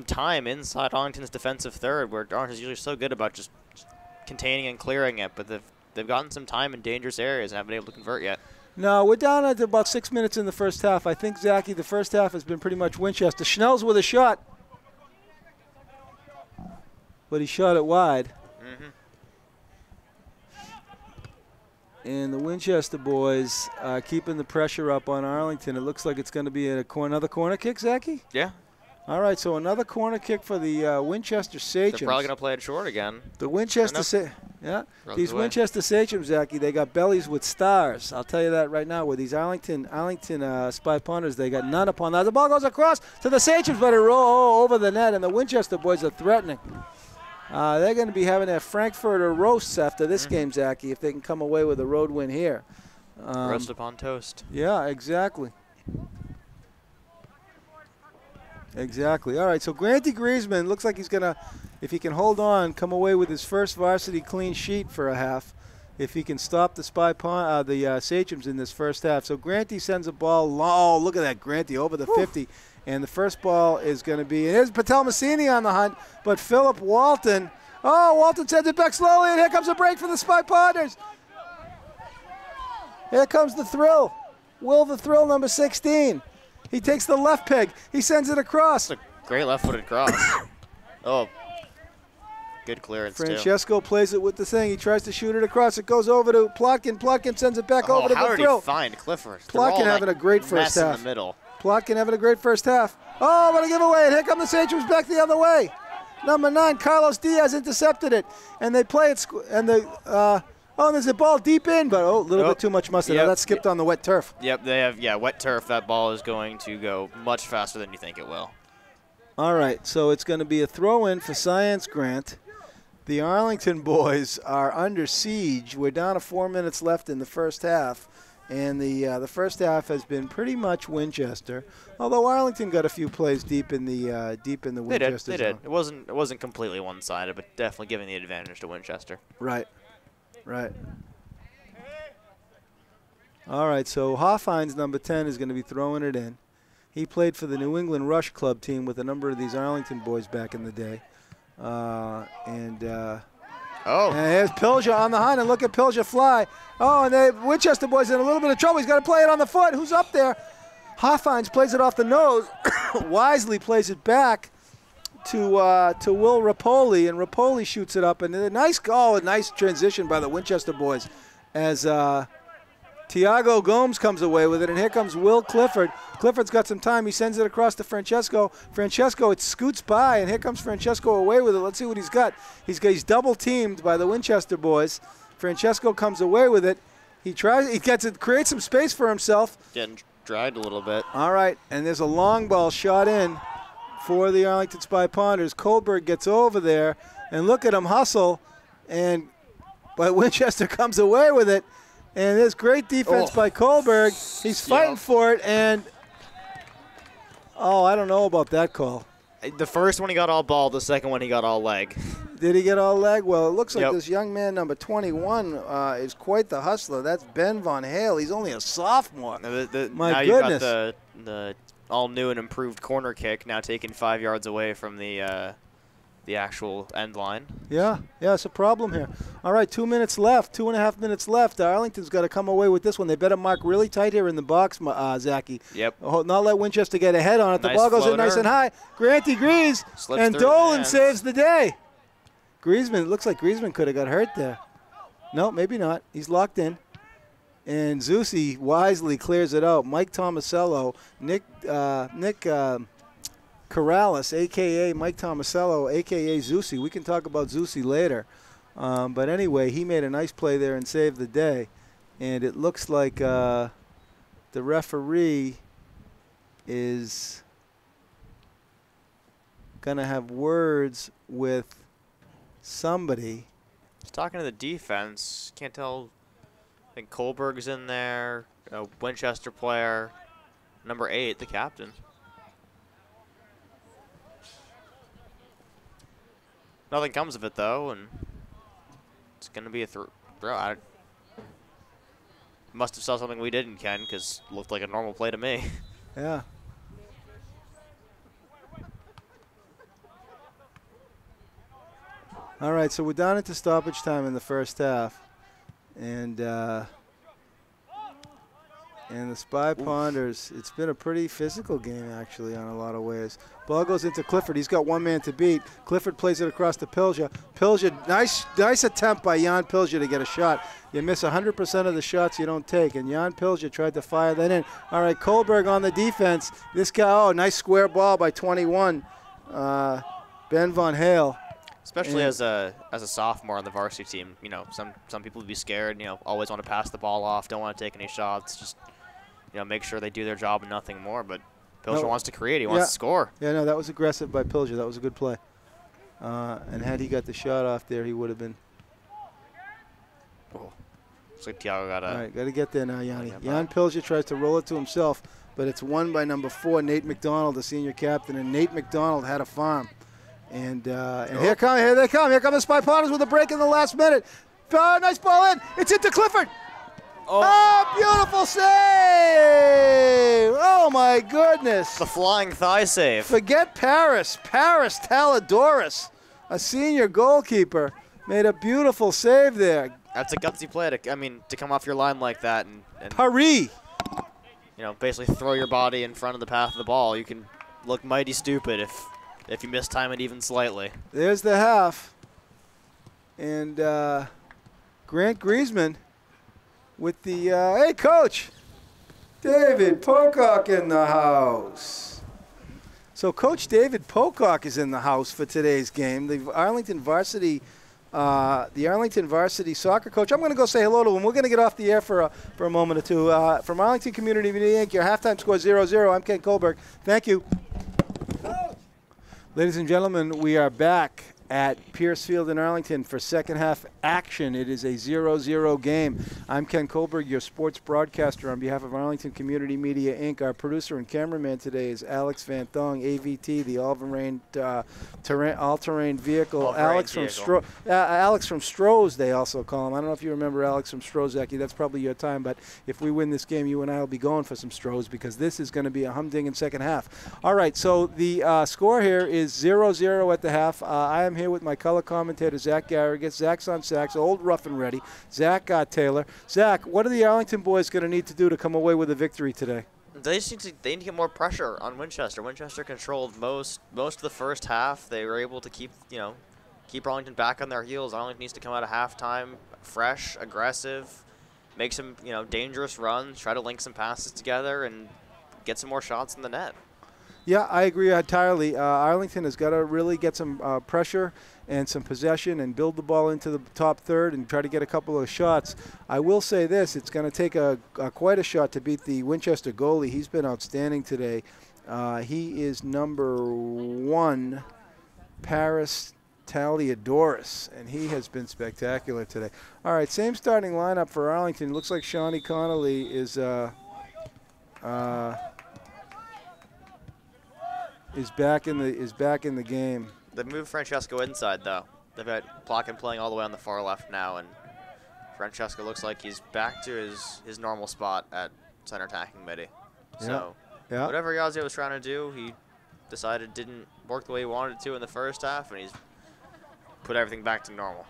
time inside Arlington's defensive third, where Arlington's usually so good about just containing and clearing it, but they've gotten some time in dangerous areas and haven't been able to convert yet. No, we're down at about 6 minutes in the first half. I think, Zachy, the first half has been pretty much Winchester. Schnells with a shot. But he shot it wide. Mm-hmm. And the Winchester boys keeping the pressure up on Arlington. It looks like it's going to be another corner kick, Zachy? Yeah. All right, so another corner kick for the Winchester Sachems. They're probably going to play it short again. The Winchester These Winchester Sachems, Zachy, they got bellies with stars. I'll tell you that right now. With these Arlington Spy Punters, they got none upon that. The ball goes across to the Sachems, but it rolls over the net, and the Winchester boys are threatening. They're going to be having their Frankfurter roasts after this game, Zachy, if they can come away with a road win here. Roast upon toast. Yeah, exactly. Exactly. All right, so Granty Griezmann looks like he's going to, if he can hold on, come away with his first varsity clean sheet for a half, if he can stop the Sachems in this first half. So Granty sends a ball. Oh, look at that, Granty over the 50. And the first ball is going to be, and here's Patel Massini on the hunt, but Philip Walton. Oh, Walton sends it back slowly, and here comes a break for the Spy Potters. Here comes the thrill. Will the Thrill, number 16. He takes the left peg. He sends it across. That's a great left-footed cross. Oh, good clearance, Francesco plays it with the thing. He tries to shoot it across. It goes over to Plotkin. Plotkin sends it back over to the Thrill. How did he find Clifford? Plotkin having a great first half. In the middle. Plotkin having a great first half. Oh, what a giveaway. And here come the Sachems back the other way. Number 9, Carlos Diaz intercepted it. And they play it, and there's a ball deep in, but a little bit too much mustard. That skipped on the wet turf. Yep, they have, wet turf. That ball is going to go much faster than you think it will. All right, so it's going to be a throw-in for Science Grant. The Arlington boys are under siege. We're down to 4 minutes left in the first half. And the first half has been pretty much Winchester, although Arlington got a few plays deep in the Winchester zone. They did. It wasn't completely one-sided, but definitely giving the advantage to Winchester. Right. All right, so Hoffhines, number 10, is going to be throwing it in. He played for the New England Rush Club team with a number of these Arlington boys back in the day. And here's Pilja on the hunt, and look at Pilja fly. Oh, and the Winchester boys in a little bit of trouble. He's got to play it on the foot. Who's up there? Hoffhines plays it off the nose. Wisely plays it back to Will Rapoli, and Rapoli shoots it up. And a nice goal, a nice transition by the Winchester boys as Tiago Gomes comes away with it, and here comes Will Clifford. Clifford's got some time. He sends it across to Francesco. Francesco, it scoots by, and here comes Francesco away with it. Let's see what he's got. He's double teamed by the Winchester boys. Francesco comes away with it. He gets it, creates some space for himself. Getting dragged a little bit. All right, and there's a long ball shot in for the Arlington Spy Ponders. Kohlberg gets over there, and look at him hustle, but Winchester comes away with it. And there's great defense by Kohlberg. He's fighting for it, and I don't know about that call. The first one he got all ball, the second one he got all leg. Did he get all leg? Well, it looks like this young man, number 21, is quite the hustler. That's Ben Vaughn Hale. He's only a sophomore. My now goodness. You've got the all new and improved corner kick now taken 5 yards away from the actual end line. Yeah, it's a problem here. All right, 2 minutes left, 2.5 minutes left. Arlington's got to come away with this one. They better mark really tight here in the box, Zachy. Yep. Not let Winchester get ahead on it. The ball goes in nice and high. Granty Grease, and Dolan saves the day. Griezmann, it looks like Griezmann could have got hurt there. No, maybe not. He's locked in. And Zusi wisely clears it out. Mike Tomasello, Nick Corrales, a.k.a. Mike Tomasello, a.k.a. Zusi. We can talk about Zusi later. But anyway, he made a nice play there and saved the day. And it looks like the referee is going to have words with somebody. He's talking to the defense. Can't tell. I think Kohlberg's in there, a Winchester player, number 8, the captain. Nothing comes of it, though, and it's going to be a throw. I must have saw something we didn't, Ken, because it looked like a normal play to me. Yeah. All right, so we're down into stoppage time in the first half. And the Spy Ponders, it's been a pretty physical game, actually, on a lot of ways. Ball goes into Clifford. He's got one man to beat. Clifford plays it across to Pilja. Pilja, nice attempt by Jan Pilja to get a shot. You miss 100% of the shots you don't take, and Jan Pilja tried to fire that in. All right, Kohlberg on the defense. This guy, nice square ball by 21, Ben Vaughn Hale. Especially as a sophomore on the varsity team, some people would be scared. Always want to pass the ball off, don't want to take any shots. Just make sure they do their job and nothing more. But Pilja wants to create. He wants to score. Yeah, no, that was aggressive by Pilja. That was a good play. And had he got the shot off there, he would have been. Oh, looks like Tiago got a. All right, got to get there now, Yanni. Jan Pilja tries to roll it to himself, but it's won by number 4, Nate McDonald, the senior captain, and Nate McDonald had a farm. And here they come. Here come the Spy Ponders with a break in the last minute. Nice ball in. It's into Clifford. Oh, beautiful save. Oh, my goodness. The flying thigh save. Forget Paris. Paris Taladoris, a senior goalkeeper, made a beautiful save there. That's a gutsy play to come off your line like that and Paris. Basically throw your body in front of the path of the ball. You can look mighty stupid if you mistime it even slightly. There's the half. And Grant Griezmann with the, hey, Coach, David Pocock in the house. So Coach David Pocock is in the house for today's game. The Arlington varsity soccer coach. I'm going to go say hello to him. We're going to get off the air for a moment or two. From Arlington Community Media, Inc., your halftime score 0-0. I'm Ken Kohlberg. Thank you. Ladies and gentlemen, we are back at Pierce Field in Arlington for second half action. It is a 0-0 game. I'm Ken Kohlberg, your sports broadcaster on behalf of Arlington Community Media, Inc. Our producer and cameraman today is Alex Van Thong, AVT, the all-terrain vehicle. Alex from Stroh's, they also call him. I don't know if you remember Alex from Stroh's, Zachy. That's probably your time, but if we win this game, you and I will be going for some Stroh's because this is going to be a humdinging second half. All right, so the score here is 0-0 at the half. I am here with my color commentator, Zach Garrigus. Zach's on sax, old rough and ready. Zach Taylor. Zach, what are the Arlington boys going to need to do to come away with a victory today? They need to get more pressure on Winchester. Winchester controlled most of the first half. They were able to keep Arlington back on their heels. Arlington needs to come out of halftime fresh, aggressive, make some dangerous runs, try to link some passes together, and get some more shots in the net. Yeah, I agree entirely. Arlington has got to really get some pressure and some possession and build the ball into the top third and try to get a couple of shots. I will say this, it's going to take quite a shot to beat the Winchester goalie. He's been outstanding today. He is number 1, Paris Taliadoris, and he has been spectacular today. All right, same starting lineup for Arlington. Looks like Shawnee Connolly is back in the game. They moved Francesco inside though. They've got Plotkin playing all the way on the far left now, and Francesco looks like he's back to his normal spot at center attacking midi. So whatever Yazzie was trying to do, he decided didn't work the way he wanted it to in the first half, and he's put everything back to normal.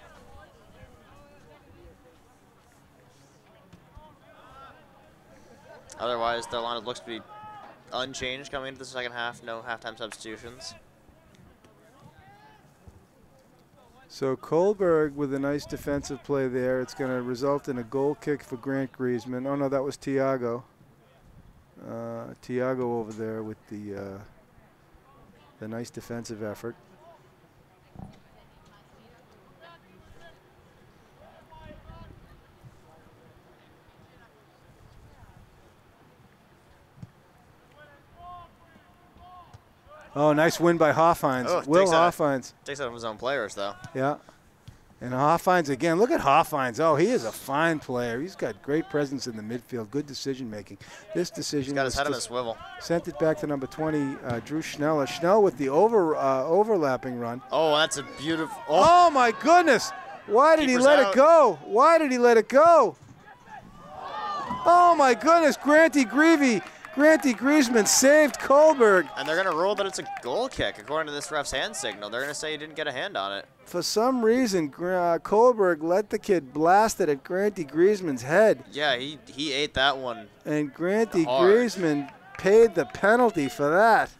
Otherwise, their lineup looks to be unchanged coming into the second half. No halftime substitutions. So Kohlberg with a nice defensive play there. It's going to result in a goal kick for Grant Griezmann. Oh no, that was Tiago. Tiago over there with the nice defensive effort. Oh, nice win by Hoffines. Oh, Will Hoffines. Takes out of his own players, though. Yeah. And Hoffines again. Look at Hoffines. Oh, he is a fine player. He's got great presence in the midfield. Good decision making. This decision. He's got his head on a swivel. Sent it back to number 20, Drew Schneller. Schnell with the overlapping run. Oh, that's a beautiful. Oh my goodness! Why did he let it go? Why did he let it go? Oh my goodness! Granty Griezmann saved Kohlberg. And they're going to rule that it's a goal kick, according to this ref's hand signal. They're going to say he didn't get a hand on it. For some reason, Kohlberg let the kid blast it at Granty Griezmann's head. Yeah, he ate that one. And Granty Griezmann paid the penalty for that.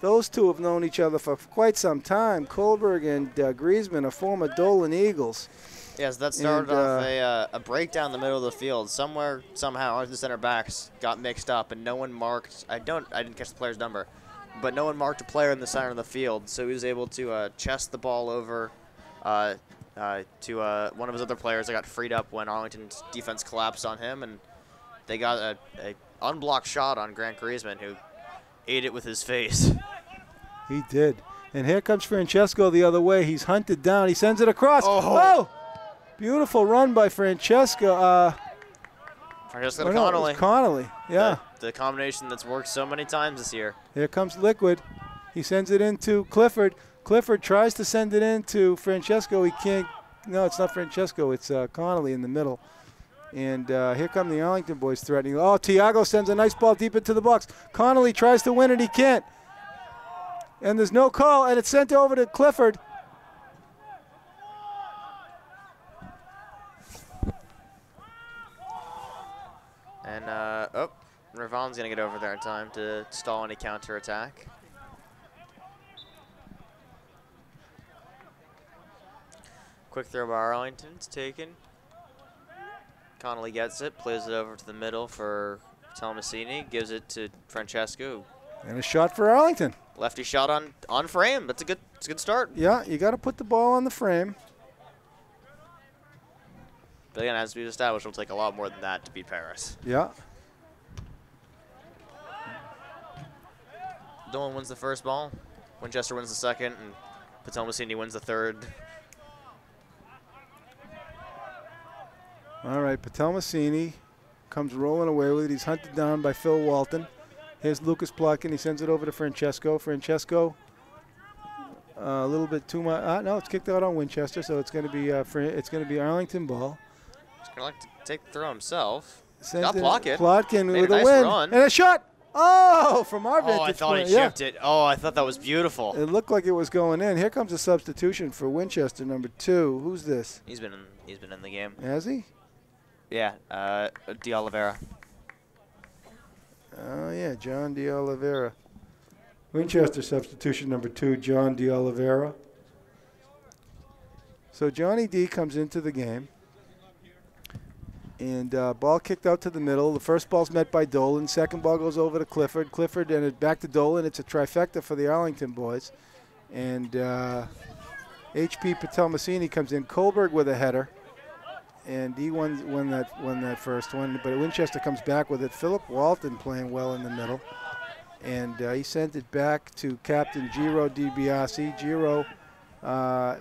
Those two have known each other for quite some time. Kohlberg and Griezmann are former Dolan Eagles. Yes, that started off a breakdown in the middle of the field. Somehow, the center backs got mixed up, and no one marked. I didn't catch the player's number, but no one marked a player in the center of the field, so he was able to chest the ball over to one of his other players that got freed up when Arlington's defense collapsed on him, and they got a unblocked shot on Grant Griezmann, who ate it with his face. He did. And here comes Francesco the other way. He's hunted down. He sends it across. Oh! Beautiful run by Francesco. Francesco Connolly. Connolly, yeah. The combination that's worked so many times this year. Here comes Liquid. He sends it into Clifford. Clifford tries to send it into Francesco. He can't. No, it's not Francesco. It's Connolly in the middle. And here come the Arlington boys threatening. Oh, Tiago sends a nice ball deep into the box. Connolly tries to win it. He can't. And there's no call, and it's sent over to Clifford. And, Vaughn's going to get over there in time to stall any counterattack. Quick throw by Arlington. It's taken. Connolly gets it, plays it over to the middle for Talmasini, gives it to Francesco. And a shot for Arlington. Lefty shot on frame. It's a good start. Yeah, you got to put the ball on the frame. But again, as we've established, it'll take a lot more than that to beat Paris. Yeah. Dolan wins the first ball. Winchester wins the second, and Potomac wins the third. All right, Patelmasini comes rolling away with it. He's hunted down by Phil Walton. Here's Lucas Plotkin. He sends it over to Francesco. Francesco, a little bit too much. No, it's kicked out on Winchester, so it's going to be Arlington ball. He's going to like to take the throw himself. Got Plotkin. Plotkin with a nice a win run. And a shot. Oh, from our vantage I thought point. he chipped it. Oh, I thought that was beautiful. It looked like it was going in. Here comes a substitution for Winchester, number 2. Who's this? He's been in the game. Has he? Yeah, De Oliveira. Oh, yeah, John De Oliveira. Winchester substitution number 2, John De Oliveira. So Johnny D comes into the game. And ball kicked out to the middle. The first ball's met by Dolan. Second ball goes over to Clifford. Clifford and it back to Dolan. It's a trifecta for the Arlington boys. And H.P. Patelmasini comes in. Kohlberg with a header. And he won that first one. But Winchester comes back with it. Philip Walton playing well in the middle. And he sent it back to Captain Giro DiBiase. Giro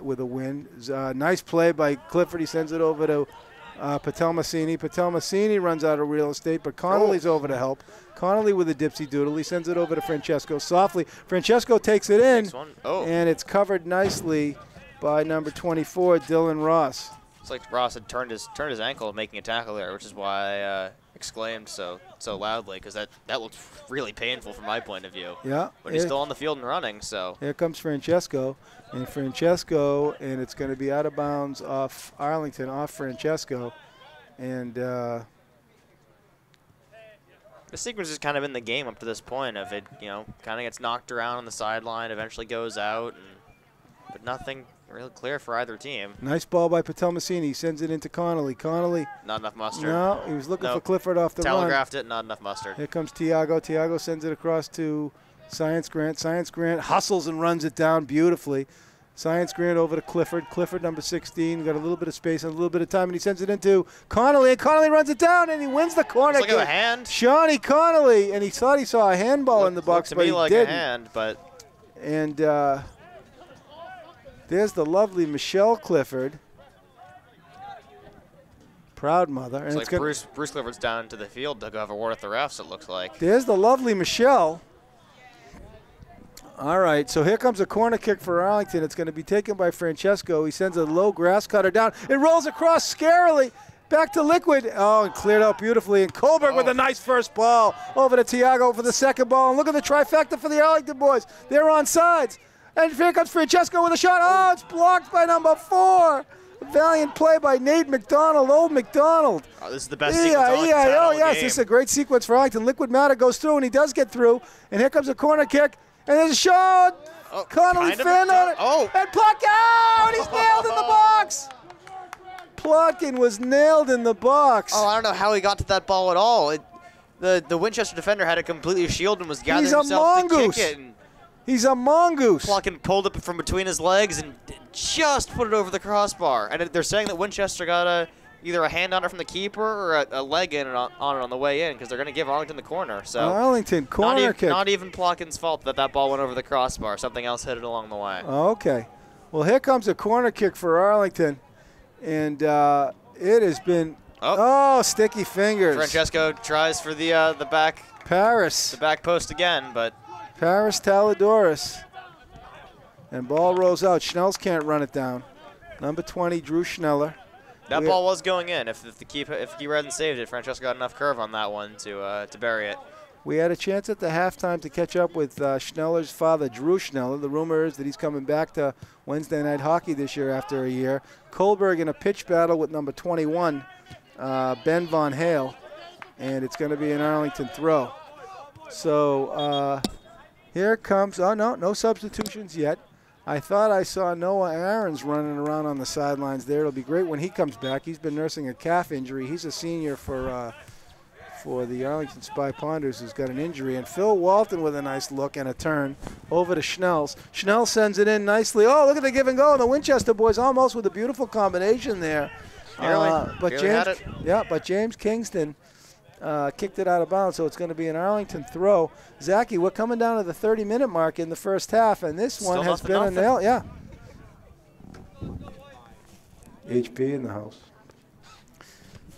with a win. Nice play by Clifford. He sends it over to Patelmasini. Patelmasini runs out of real estate, but Connolly's over to help. Connolly with a dipsy doodle. He sends it over to Francesco softly. Francesco takes it in, and it's covered nicely by number 24, Dylan Ross. It's like Ross had turned his ankle making a tackle there, which is why I exclaimed so loudly, because that looked really painful from my point of view. Yeah. But he's still on the field and running, so. Here comes Francesco, and it's going to be out of bounds off Arlington, off Francesco, and. The sequence is kind of in the game up to this point of it, kind of gets knocked around on the sideline, eventually goes out, but nothing really clear for either team. Nice ball by Patelmasini. He sends it into Connolly. Connolly. Not enough mustard. No, he was looking for Clifford off the Telegraphed run. it, not enough mustard. Here comes Tiago. Tiago sends it across to Science Grant. Science Grant hustles and runs it down beautifully. Science Grant over to Clifford. Clifford, number 16, got a little bit of space and a little bit of time, and he sends it into Connolly, and Connolly runs it down, and he wins the corner. Look at the hand. Shawnee Connolly, and he thought he saw a handball in the box, but he didn't. To me like a hand, but. And there's the lovely Michelle Clifford. Proud mother. And it's like Bruce Clifford's down to the field to go have a word with the refs, it looks like. There's the lovely Michelle. All right, so here comes a corner kick for Arlington. It's going to be taken by Francesco. He sends a low grass cutter down. It rolls across scarily. Back to Liquid. Oh, and cleared out beautifully. And Kohlberg with a nice first ball. Over to Tiago for the second ball. And look at the trifecta for the Arlington boys. They're on sides. And here comes Francesco with a shot. Oh, it's blocked by number 4. Valiant play by Nate McDonald, old McDonald. Oh, this is the best sequence Arlington's had all yes, game. This is a great sequence for Arlington. Liquid Matter goes through, and he does get through. And here comes a corner kick. And there's a shot. Connolly fanned on it. And Plotkin, and he's nailed in the box. Plotkin was nailed in the box. Oh, I don't know how he got to that ball at all. The Winchester defender had it completely shielded and was gathering himself to kick it. He's a mongoose. Plotkin pulled it from between his legs and just put it over the crossbar. And they're saying that Winchester got either a hand on it from the keeper or a leg in on it on the way in, because they're going to give Arlington the corner. So Arlington corner kick. Not even Plotkin's fault that ball went over the crossbar. Something else hit it along the way. Okay. Well, here comes a corner kick for Arlington, and it has been sticky fingers. Francesco tries for the back. Paris. The back post again, but Paris Taladoris. And ball rolls out. Schnells can't run it down. Number 20, Drew Schneller. That ball was going in. If the keeper hadn't saved it, Francesco got enough curve on that one to bury it. We had a chance at the halftime to catch up with Schneller's father, Drew Schneller. The rumor is that he's coming back to Wednesday night hockey this year after a year. Kohlberg in a pitch battle with number 21, Ben Vaughn Hale, and it's going to be an Arlington throw. So here comes, no substitutions yet. I thought I saw Noah Errands running around on the sidelines there. It'll be great when he comes back. He's been nursing a calf injury. He's a senior for the Arlington Spy Ponders, who's got an injury. And Phil Walton with a nice look and a turn over to Schnells. Schnell sends it in nicely. Oh, look at the give and go. The Winchester boys almost with a beautiful combination there. But James Kingston kicked it out of bounds, so it's going to be an Arlington throw. Zachy, we're coming down to the 30-minute mark in the first half, and this one has been a nail. Yeah. HP in the house.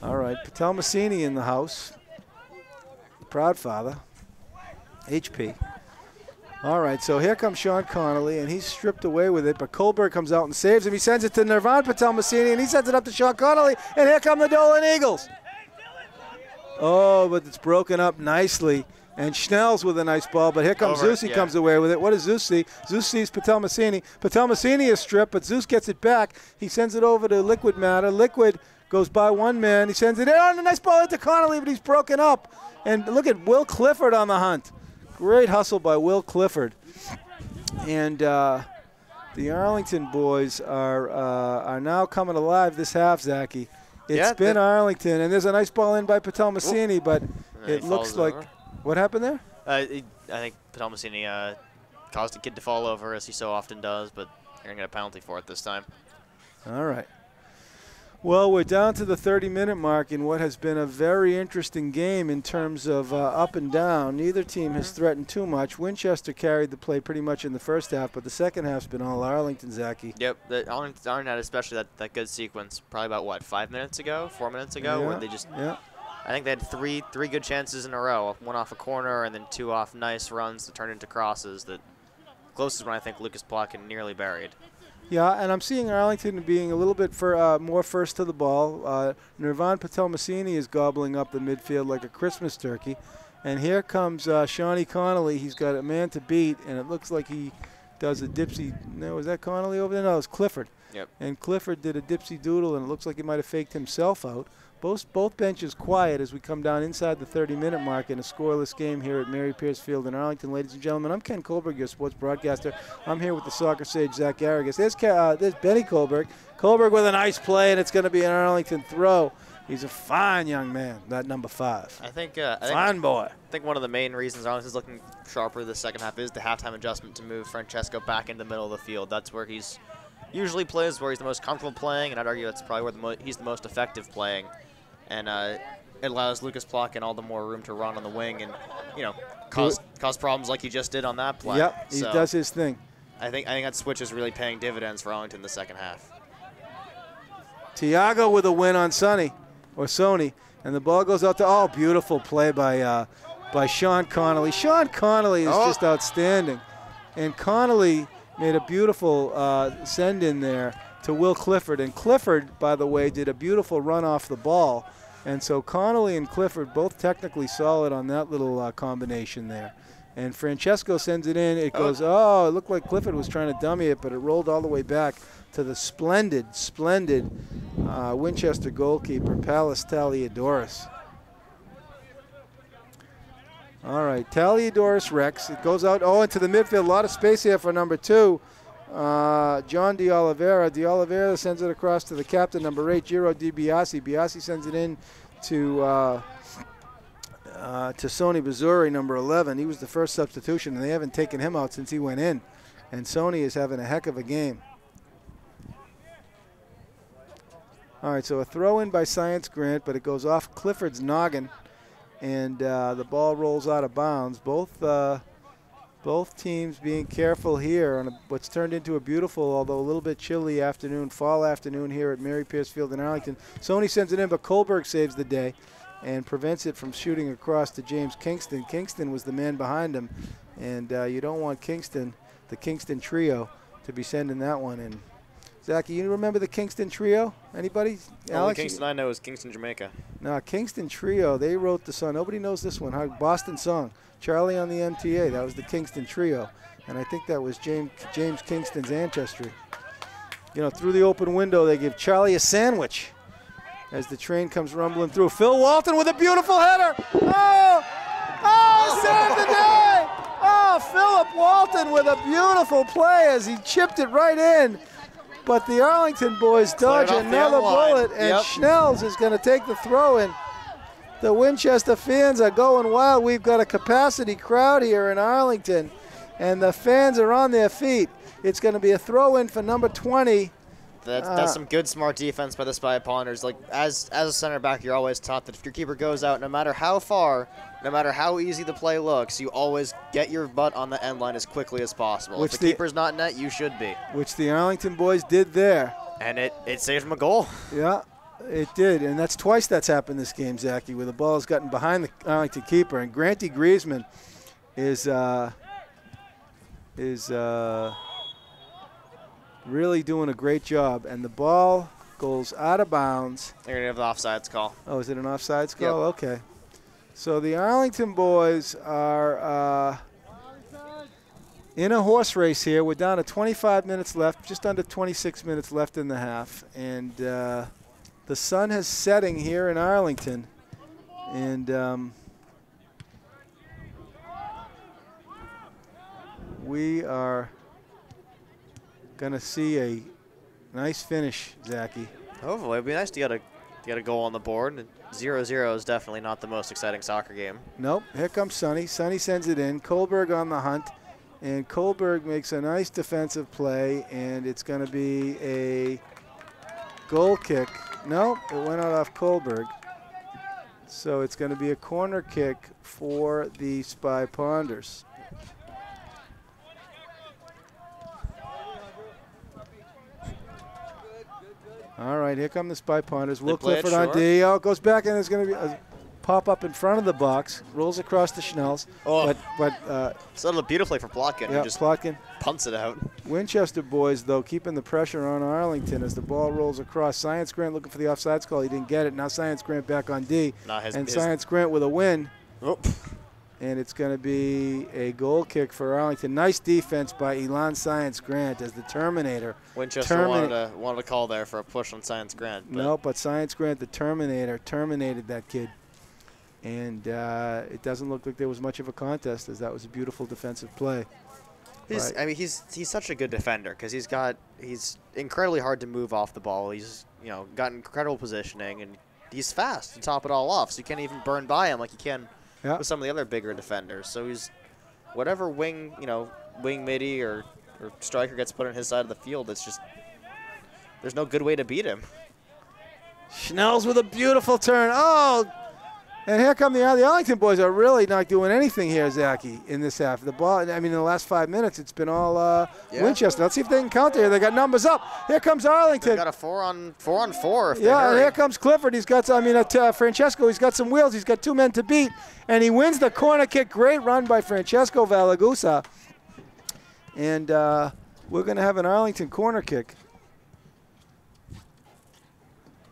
All right, Patelmasini in the house. Proud father. HP. All right, so here comes Sean Connolly, and he's stripped away with it, but Kohlberg comes out and saves him. He sends it to Nirvan Patelmasini, and he sends it up to Sean Connolly, and here come the Dolan Eagles. Oh, but it's broken up nicely. And Schnells with a nice ball, but here comes Zeus. He comes away with it. What does Zeus see? Zeus sees Patelmasini. Patelmasini is stripped, but Zeus gets it back. He sends it over to Liquid Matter. Liquid goes by one man. He sends it in. Oh, a nice ball into Connolly, but he's broken up. And look at Will Clifford on the hunt. Great hustle by Will Clifford. And the Arlington boys are now coming alive this half, Zachy. It's been Arlington, and there's a nice ball in by Patelmasini, but it looks like – what happened there? I think Patelmasini caused a kid to fall over, as he so often does, but they're going to get a penalty for it this time. All right. Well, we're down to the 30-minute mark in what has been a very interesting game in terms of up and down. Neither team has threatened too much. Winchester carried the play pretty much in the first half, but the second half's been all Arlington, Zachy. Yep, Arlington had especially that good sequence probably about, what, 4 minutes ago, where they just I think they had three good chances in a row, one off a corner and then 2 off nice runs that turned into crosses. The closest one I think Lucas Plotkin nearly buried. Yeah, and I'm seeing Arlington being a little bit more first to the ball. Nirvan Patel-Massini is gobbling up the midfield like a Christmas turkey. And here comes Shawnee Connolly. He's got a man to beat, and it looks like he does a dipsy. No, was that Connolly over there? No, it was Clifford. Yep. And Clifford did a dipsy doodle, and it looks like he might have faked himself out. Both benches quiet as we come down inside the 30-minute mark in a scoreless game here at Mary Pierce Field in Arlington. Ladies and gentlemen, I'm Ken Kohlberg, your sports broadcaster. I'm here with the soccer sage, Zach Garrigus. There's Benny Kohlberg. Kohlberg with a nice play, and it's going to be an Arlington throw. He's a fine young man, that number 5. Fine boy. I think one of the main reasons Arlington's looking sharper this second half is the halftime adjustment to move Francesco back into the middle of the field. That's where he's usually plays, where he's the most comfortable playing, and I'd argue that's probably where he's the most effective playing. And it allows Lucas Plotkin all the more room to run on the wing and, cause problems like he just did on that play. Yep, he does his thing. I think that switch is really paying dividends for Arlington in the second half. Tiago with a win on Sony, and the ball goes out to, beautiful play by Sean Connolly. Sean Connolly is just outstanding. And Connolly made a beautiful send in there to Will Clifford. And Clifford, by the way, did a beautiful run off the ball. And so Connolly and Clifford both technically solid on that little combination there. And Francesco sends it in. It goes, it looked like Clifford was trying to dummy it, but it rolled all the way back to the splendid Winchester goalkeeper, Palis Taliadoris. All right, Taliadoris Rex. It goes out, into the midfield. A lot of space here for number 2. John De Oliveira. De Oliveira sends it across to the captain, number 8, Giro Di Biasi. Biasi sends it in to Sony Bazzuri, number 11. He was the first substitution, and they haven't taken him out since he went in. And Sony is having a heck of a game. All right, so a throw in by Science Grant, but it goes off Clifford's noggin, and the ball rolls out of bounds. Both teams being careful here on what's turned into a beautiful, although a little bit chilly fall afternoon here at Mary Pierce Field in Arlington. Sony sends it in, but Kohlberg saves the day and prevents it from shooting across to James Kingston. Kingston was the man behind him, and you don't want the Kingston trio, to be sending that one in. Zach, you remember the Kingston trio? Anybody? Alex? The Kingston I know is Kingston, Jamaica. No, Kingston trio, they wrote the song. Nobody knows this one. Boston song. Charlie on the MTA. That was the Kingston trio. And I think that was James Kingston's ancestry. Through the open window, they give Charlie a sandwich as the train comes rumbling through. Phil Walton with a beautiful header. Saved the day. Philip Walton with a beautiful play as he chipped it right in. But the Arlington boys dodge another bullet, and Schnells is going to take the throw in. The Winchester fans are going wild. We've got a capacity crowd here in Arlington, and the fans are on their feet. It's going to be a throw-in for number 20. That's some good, smart defense by the Spy Ponders. Like, as a center back, you're always taught that if your keeper goes out, no matter how far, no matter how easy the play looks, you always get your butt on the end line as quickly as possible. If the keeper's not net, you should be. Which the Arlington boys did there. And it saved them a goal. Yeah. It did, and that's twice that's happened this game, Zachy, where the ball has gotten behind the Arlington keeper. And Granty Griezmann is really doing a great job. And the ball goes out of bounds. They're going to have the offsides call. Oh, is it an offsides call? Yep. Okay. So the Arlington boys are in a horse race here. We're down to 25 minutes left, just under 26 minutes left in the half. And the sun is setting here in Arlington, and we are going to see a nice finish, Zachy. Hopefully. It'd be nice to get a goal on the board. 0-0 is definitely not the most exciting soccer game. Nope. Here comes Sonny. Sonny sends it in. Kohlberg on the hunt, and Kohlberg makes a nice defensive play, and it's going to be a goal kick No, it went out off Kohlberg. So it's going to be a corner kick for the Spy Ponders. All right, here come the Spy Ponders. Will Clifford on D. Oh, it goes back, and there's going to be a pop-up in front of the box. Rolls across the Schnells. Oh, but settled beautifully for Plotkin. Yeah, just Plotkin punts it out. Winchester boys, though, keeping the pressure on Arlington as the ball rolls across. Science Grant looking for the offsides call. He didn't get it. Now Science Grant back on D. Science Grant with a win. Oh. And it's going to be a goal kick for Arlington. Nice defense by Elon Science Grant as the Terminator. Winchester wanted to call there for a push on Science Grant. No, but Science Grant, the Terminator, terminated that kid. And it doesn't look like there was much of a contest, as that was a beautiful defensive play. I mean, he's such a good defender because he's incredibly hard to move off the ball. He's got incredible positioning, and he's fast to top it all off. So you can't even burn by him like you can with some of the other bigger defenders. So he's whatever wing midi or striker gets put on his side of the field. It's just there's no good way to beat him. Schnells with a beautiful turn. Oh. And here come the Arlington boys are really not doing anything here, Zachy, in this half. The ball, I mean, in the last 5 minutes, it's been all Winchester. Let's see if they can counter here. They got numbers up. Here comes Arlington. They got a 4-on-4. And here comes Clifford. He's got, Francesco. He's got some wheels. He's got 2 men to beat, and he wins the corner kick. Great run by Francesco Valagusa. And we're going to have an Arlington corner kick.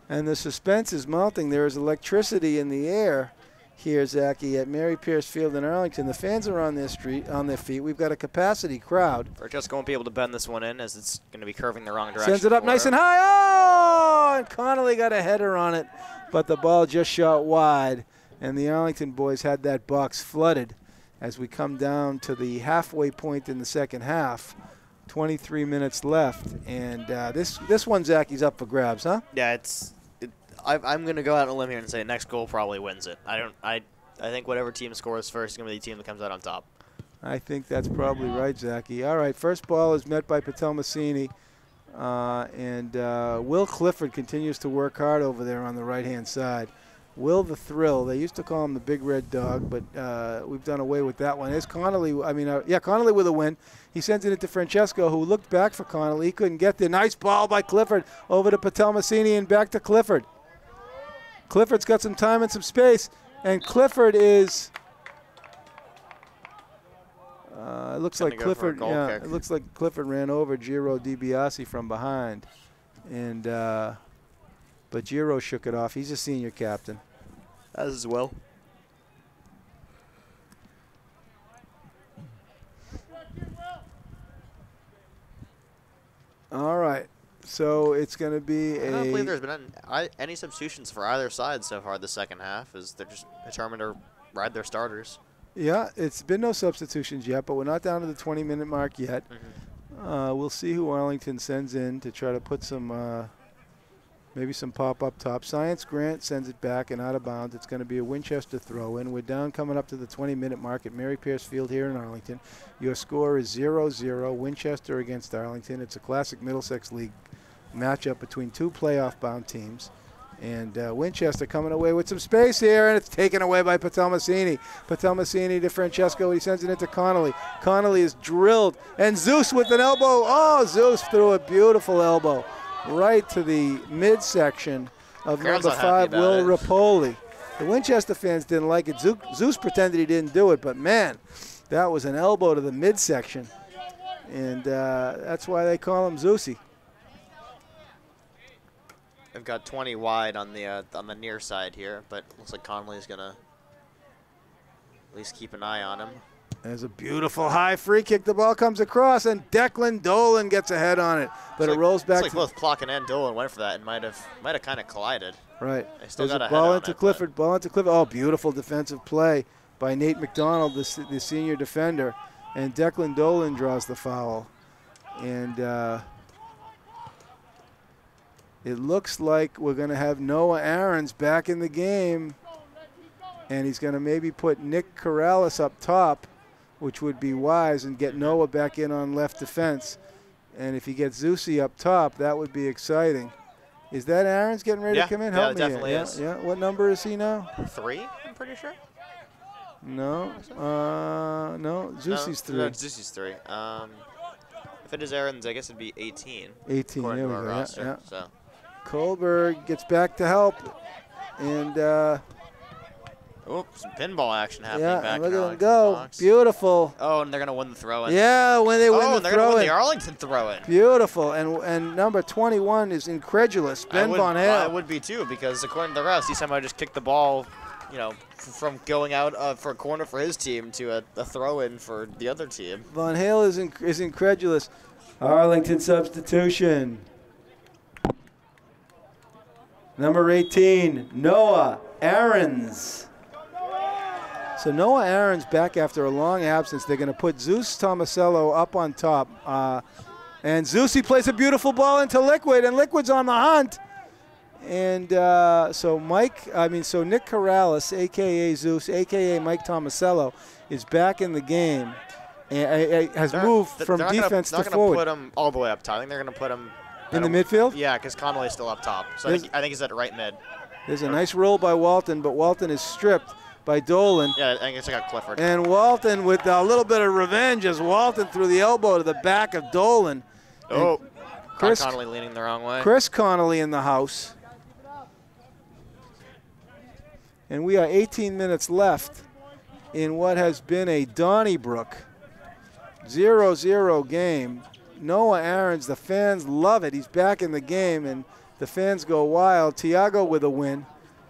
And the suspense is mounting. There is electricity in the air here, Zachy, at Mary Pierce Field in Arlington. The fans are on their feet. We've got a capacity crowd. Francesco won't be able to bend this one in as it's going to be curving the wrong direction. Sends it up nice and high. Oh! And Connolly got a header on it, but the ball just shot wide. And the Arlington boys had that box flooded as we come down to the halfway point in the second half. 23 minutes left. And this one, Zachy's up for grabs, huh? Yeah, I'm going to go out on a limb here and say next goal probably wins it. I think whatever team scores first is going to be the team that comes out on top. I think that's probably right, Zachy. All right, first ball is met by Patel Massini. And Will Clifford continues to work hard over there on the right-hand side. Will the Thrill. They used to call him the Big Red Dog, but we've done away with that one. There's Connolly. Connolly with a win. He sends it into Francesco, who looked back for Connolly. He couldn't get there. Nice ball by Clifford over to Patel Massini and back to Clifford. Clifford's got some time and some space, and Clifford is. It looks like Clifford. Yeah, it looks like Clifford ran over Giro DiBiase from behind, and but Giro shook it off. He's a senior captain. As well. All right. So it's going to be I don't believe there's been any substitutions for either side so far the second half, as they're just determined to ride their starters. Yeah, it's been no substitutions yet, but we're not down to the 20-minute mark yet. Mm-hmm. We'll see who Arlington sends in to try to put some maybe some pop up top. Science Grant sends it back and out of bounds. It's going to be a Winchester throw in. We're down coming up to the 20-minute mark at Mary Pierce Field here in Arlington. Your score is 0-0, Winchester against Arlington. It's a classic Middlesex League matchup between two playoff-bound teams. And Winchester coming away with some space here, and it's taken away by Patel Massini. Patel Massini to Francesco. He sends it into Connolly. Connolly is drilled, and Zeus with an elbow. Oh, Zeus threw a beautiful elbow right to the midsection of number 5, Will Rapoli. The Winchester fans didn't like it. Zeus pretended he didn't do it, but man, that was an elbow to the midsection. And that's why they call him Zeusy. They've got 20 wide on the near side here, but looks like Connolly's going to at least keep an eye on him. There's a beautiful high free kick. The ball comes across, and Declan Dolan gets a head on it, but it rolls back. Looks like both Plotkin and Dolan went for that and might have kind of collided. Right. They still got a ball into Clifford. Ball into Clifford. Oh, beautiful defensive play by Nate McDonald, the senior defender, and Declan Dolan draws the foul, and. It looks like we're going to have Noah Errands back in the game, and he's going to maybe put Nick Corrales up top, which would be wise, and get Noah back in on left defense. And if he gets Zeusy up top, that would be exciting. Is that Errands getting ready to come in? Help me here. Definitely is. Yeah. What number is he now? 3, I'm pretty sure. No. No. Zusi's 3. No, Zusi's 3. If it is Errands, I guess it'd be 18. 18. There we go. Roster, yeah. So. Kohlberg gets back to help, and some pinball action happening back look in at them Arlington's go. box. Beautiful. Oh, and they're gonna win the throw-in. Yeah, when they win the throw-in. they're gonna win the Arlington throw-in. Beautiful, and number 21 is incredulous. Vaughn Hale. I would be too, because according to the rest, he somehow just kicked the ball, from going out for a corner for his team to a throw-in for the other team. Vaughn Hale is incredulous. Arlington substitution. Number 18, Noah Errands. So Noah Errands back after a long absence. They're going to put Zeus Tomasello up on top. And Zeusy plays a beautiful ball into Liquid, and Liquid's on the hunt. And so Nick Corrales, a.k.a. Zeus, a.k.a. Mike Tomasello, is back in the game. And has moved from defense to forward. They're going to put him all the way up top. I think they're going to put him in the midfield? Yeah, because Connolly's still up top. So I think he's at right mid. There's a nice roll by Walton, but Walton is stripped by Dolan. Yeah, I think it's like a Clifford. And Walton, with a little bit of revenge, as Walton threw the elbow to the back of Dolan. Oh, Connolly leaning the wrong way. Chris Connolly in the house. And we are 18 minutes left in what has been a Donnybrook 0-0 game. Noah Errands, the fans love it. He's back in the game, and the fans go wild. Tiago with a win.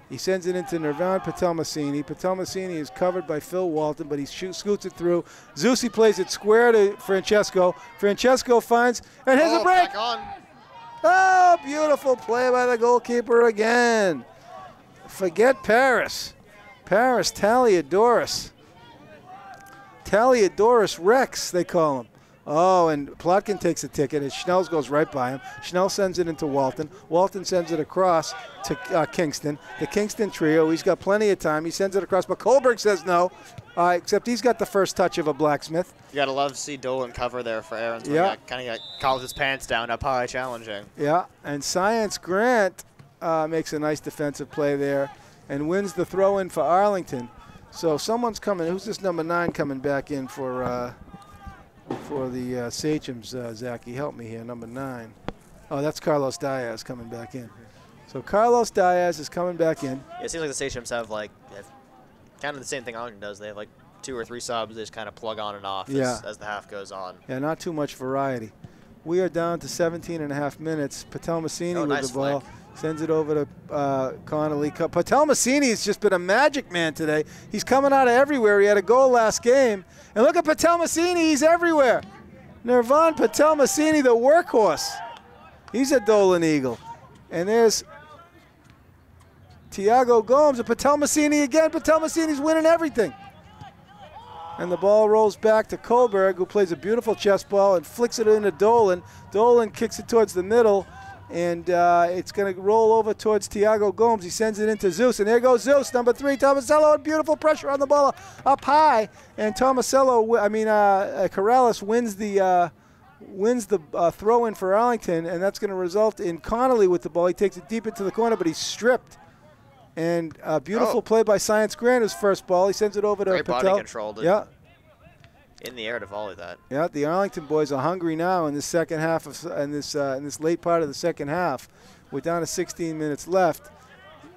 He sends it into Nirvan Patelmasini. Patelmasini is covered by Phil Walton, but he scoots it through. Zusi plays it square to Francesco. Francesco finds, and here's a break. Back on. Oh, beautiful play by the goalkeeper again. Forget Paris. Paris Taliadoris. Taliadoris Rex, they call him. Oh, and Plotkin takes a ticket, and Schnells goes right by him. Schnell sends it into Walton. Walton sends it across to Kingston. The Kingston trio, he's got plenty of time. He sends it across, but Kohlberg says no, except he's got the first touch of a blacksmith. You got to love to see Dolan cover there for Errands. Yeah. Kind of calls his pants down up high, challenging. Yeah, and Science Grant makes a nice defensive play there and wins the throw-in for Arlington. So someone's coming. Who's this number 9 coming back in for the Sachems, Zachy? Help me here, number 9. Oh, that's Carlos Diaz coming back in. So Carlos Diaz is coming back in. Yeah, it seems like the Sachems have kind of the same thing Arlington does. They have 2 or 3 subs. They just kind of plug on and off as the half goes on. Yeah, not too much variety. We are down to 17.5 minutes. Patelmasini with the ball. Flick. Sends it over to Connolly. Patelmasini has just been a magic man today. He's coming out of everywhere. He had a goal last game. And look at Patelmasini. He's everywhere. Nirvan Patelmasini, the workhorse. He's a Dolan Eagle. And there's Tiago Gomes and Patelmasini again. Patelmasini's winning everything. And the ball rolls back to Kohlberg, who plays a beautiful chest ball and flicks it into Dolan. Dolan kicks it towards the middle. And it's going to roll over towards Tiago Gomes. He sends it into Zeus, and there goes Zeus, number 3. Tomasello had beautiful pressure on the ball up high, and Corrales wins the throw-in for Arlington, and that's going to result in Connolly with the ball. He takes it deep into the corner, but he's stripped. And beautiful play by Science Grant, his first ball. He sends it over to Great Patel. body control. Yeah. In the air to volley that. Yeah, the Arlington boys are hungry now in this second half in this late part of the second half. We're down to 16 minutes left.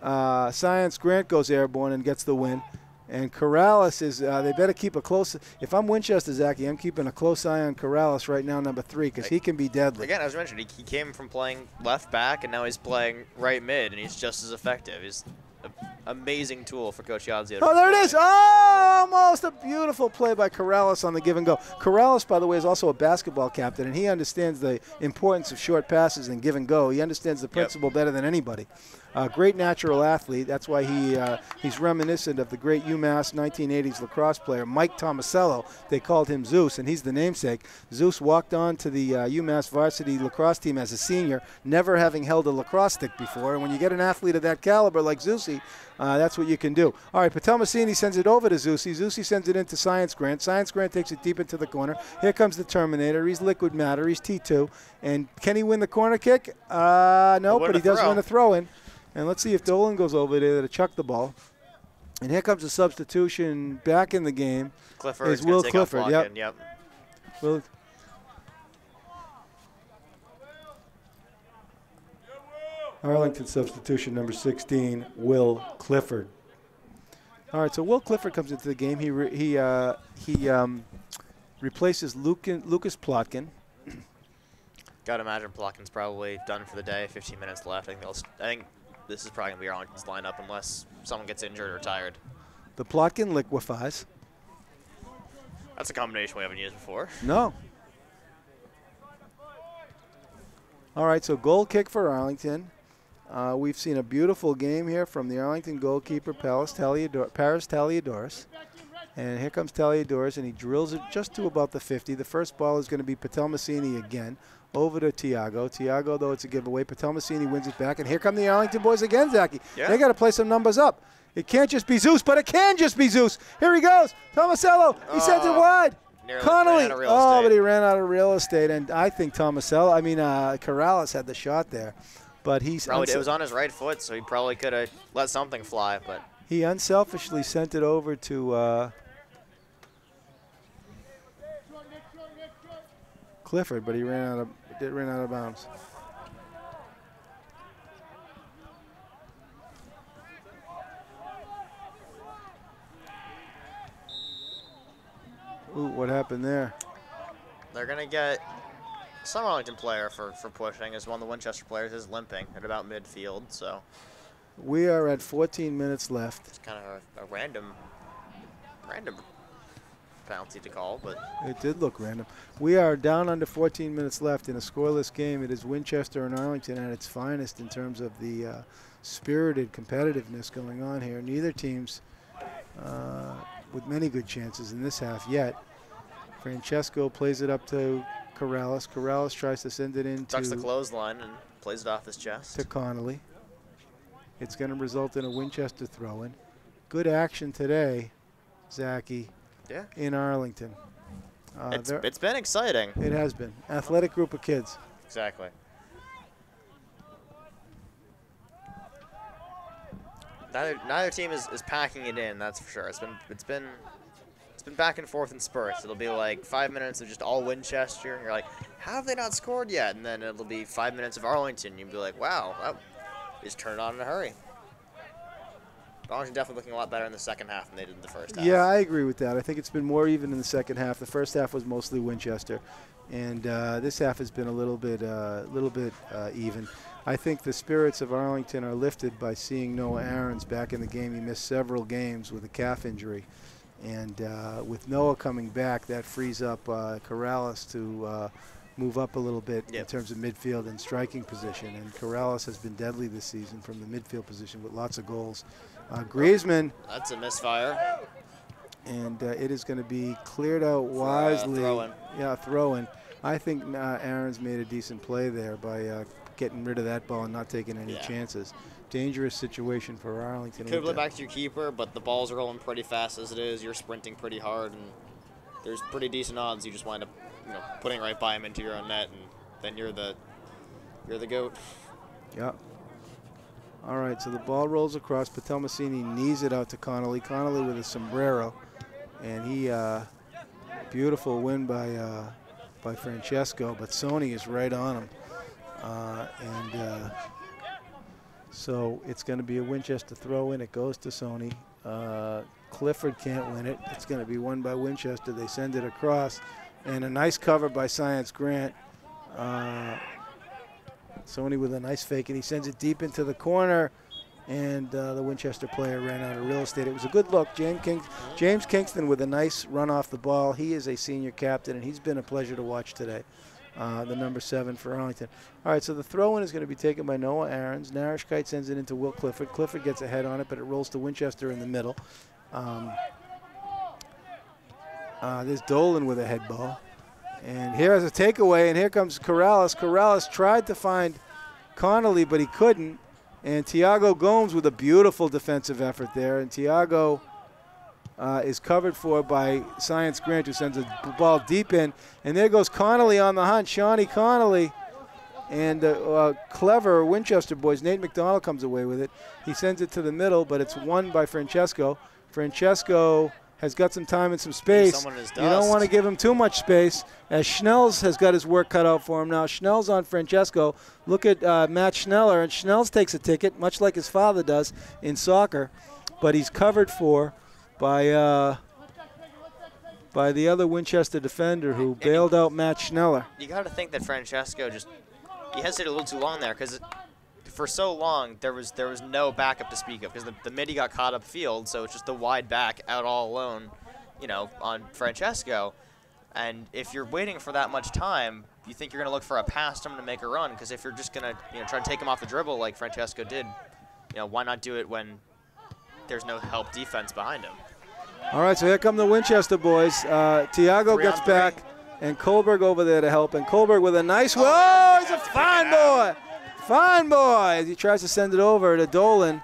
Science Grant goes airborne and gets the win. And Corrales is they better keep a close. If I'm Winchester, Zachy, I'm keeping a close eye on Corrales right now, number 3, because he can be deadly. Again, as I mentioned, he came from playing left back, and now he's playing right mid, and he's just as effective. He's an amazing tool for Coach Yazzie. Oh, there it is. Oh, almost a beautiful play by Corrales on the give and go. Corrales, by the way, is also a basketball captain, and he understands the importance of short passes and give and go. He understands the principle better than anybody. Great natural athlete. That's why he's reminiscent of the great UMass 1980s lacrosse player, Mike Tomasello. They called him Zeus, and he's the namesake. Zeus walked on to the UMass varsity lacrosse team as a senior, never having held a lacrosse stick before. And when you get an athlete of that caliber like Zeusy, That's what you can do. All right, Patelmasini sends it over to Zusi. Zusi sends it into Science Grant. Science Grant takes it deep into the corner. Here comes the Terminator. He's liquid matter. He's T2. And can he win the corner kick? No, but he does win a throw-in. And let's see if Dolan goes over there to chuck the ball. And here comes a substitution back in the game. Clifford is Will Clifford. Yep. Will. Arlington substitution number 16, Will Clifford. All right, so Will Clifford comes into the game. He replaces Lucas Plotkin. Gotta imagine Plotkin's probably done for the day. 15 minutes left. I think this is probably gonna be Arlington's lineup unless someone gets injured or tired. The Plotkin liquefies. That's a combination we haven't used before. No. All right, so goal kick for Arlington. We've seen a beautiful game here from the Arlington goalkeeper, Paris Taliadoris. And here comes Taliadoris, and he drills it just to about the 50. The first ball is going to be Patelmasini again, over to Tiago. Tiago, though, it's a giveaway. Patelmasini wins it back, and here come the Arlington boys again, Zachy. Yeah. They got to play some numbers up. It can't just be Zeus, but it can just be Zeus. Here he goes. Tomasello, he sends it wide. Connolly, but he ran out of real estate, and I think Corrales had the shot there. But it was on his right foot, so he probably could have let something fly. But he unselfishly sent it over to Clifford, but he ran out of bounds. Ooh, what happened there? They're gonna get some Arlington player for pushing, as one of the Winchester players is limping at about midfield, so. We are at 14 minutes left. It's kind of a random penalty to call, but. It did look random. We are down under 14 minutes left in a scoreless game. It is Winchester and Arlington at its finest in terms of the spirited competitiveness going on here. Neither team's with many good chances in this half yet. Francesco plays it up to Corrales. Corrales tries to send it in tucks the clothesline and plays it off his chest. To Connolly. It's going to result in a Winchester throw-in. Good action today, Zachy, in Arlington. It's been exciting. It has been. Athletic group of kids. Exactly. Neither team is packing it in, that's for sure. It's been back and forth in spurts. It'll be like 5 minutes of just all Winchester, and you're like, how have they not scored yet? And then it'll be 5 minutes of Arlington. You'll be like, wow, they just turned it on in a hurry. Arlington definitely looking a lot better in the second half than they did in the first half. Yeah, I agree with that. I think it's been more even in the second half. The first half was mostly Winchester, and this half has been a little bit even. I think the spirits of Arlington are lifted by seeing Noah Errands back in the game. He missed several games with a calf injury. And with Noah coming back, that frees up Corrales to move up a little bit in terms of midfield and striking position. And Corrales has been deadly this season from the midfield position with lots of goals. Griezmann. That's a misfire. And it is going to be cleared out wisely. Throw-in. Yeah, throw-in. I think Aaron's made a decent play there by getting rid of that ball and not taking any chances. Dangerous situation for Arlington. Could have went back to your keeper, but the balls are rolling pretty fast as it is. You're sprinting pretty hard, and there's pretty decent odds you just wind up, putting right by him into your own net, and then you're the goat. Yeah. All right, so the ball rolls across. Patelmasini knees it out to Connolly. Connolly with a sombrero, and he beautiful win by Francesco, but Sony is right on him, so it's going to be a Winchester throw-in. It goes to Sony. Clifford can't win it. It's going to be won by Winchester. They send it across, and a nice cover by Science Grant. Sony with a nice fake, and he sends it deep into the corner, and the Winchester player ran out of real estate. It was a good look. James Kingston with a nice run off the ball. He is a senior captain, and he's been a pleasure to watch today. The number 7 for Arlington. All right, so the throw-in is going to be taken by Noah Errands. Narishkite sends it into Will Clifford. Clifford gets a head on it, but it rolls to Winchester in the middle. There's Dolan with a head ball. And here's a takeaway, and here comes Corrales. Corrales tried to find Connolly, but he couldn't. And Tiago Gomes with a beautiful defensive effort there. And Tiago is covered for by Science Grant, who sends a ball deep in. And there goes Connolly on the hunt, Shawnee Connolly. And clever Winchester boys, Nate McDonald comes away with it. He sends it to the middle, but it's won by Francesco. Francesco has got some time and some space. You don't want to give him too much space, as Schnells has got his work cut out for him now. Schnells on Francesco. Look at Matt Schneller, and Schnells takes a ticket, much like his father does in soccer, but he's covered for by the other Winchester defender who bailed out Matt Schneller. You got to think that Francesco he hesitated a little too long there, because for so long there was no backup to speak of, because the midi got caught up field, so it's just the wide back out all alone, on Francesco. And if you're waiting for that much time, you think you're going to look for a pass to him to make a run, because if you're just going to try to take him off the dribble like Francesco did, why not do it when there's no help defense behind him? All right, so here come the Winchester boys. Tiago gets back, and Kohlberg over there to help. And Kohlberg with a nice, whoa, he's a fine boy. Fine boy. As he tries to send it over to Dolan.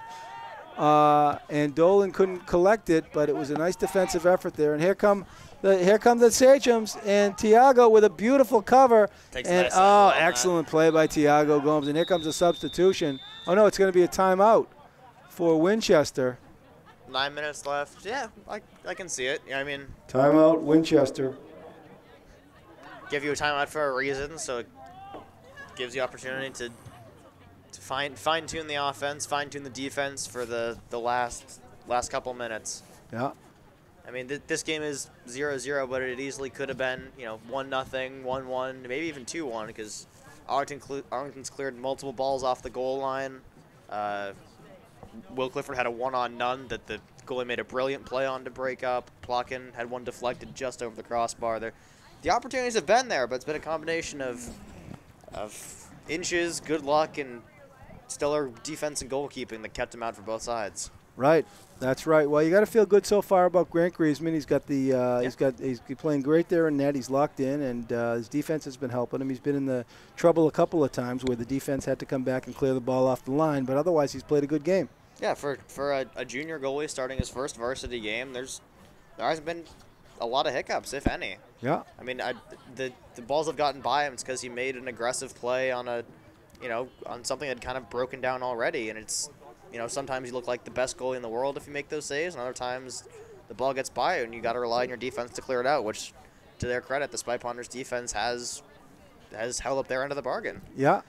And Dolan couldn't collect it, but it was a nice defensive effort there. And here come the Sachems, and Tiago with a beautiful cover. And excellent play by Tiago Gomes. And here comes a substitution. Oh, no, it's going to be a timeout for Winchester. 9 minutes left. Yeah, I can see it. I mean, timeout, Winchester. Give you a timeout for a reason, so it gives you opportunity to fine-tune the offense, fine-tune the defense for the last couple minutes. Yeah. I mean, this game is 0-0, but it easily could have been, 1-0, 1-1, maybe even 2-1, because Arlington's cleared multiple balls off the goal line. Will Clifford had a one-on-none that the goalie made a brilliant play on to break up. Plotkin had one deflected just over the crossbar there. The opportunities have been there, but it's been a combination of inches, good luck, and stellar defense and goalkeeping that kept him out for both sides. Right, that's right. Well, you got to feel good so far about Grant Griezmann. He's got he's playing great there in net. He's locked in, and his defense has been helping him. He's been in the trouble a couple of times where the defense had to come back and clear the ball off the line, but otherwise he's played a good game. Yeah, for a junior goalie starting his first varsity game, there hasn't been a lot of hiccups, if any. Yeah. I mean, the balls have gotten by him. It's because he made an aggressive play on on something that had kind of broken down already. And it's, sometimes you look like the best goalie in the world if you make those saves, and other times the ball gets by you and you got to rely on your defense to clear it out, which, to their credit, the Spy Ponders defense has held up their end of the bargain. Yeah,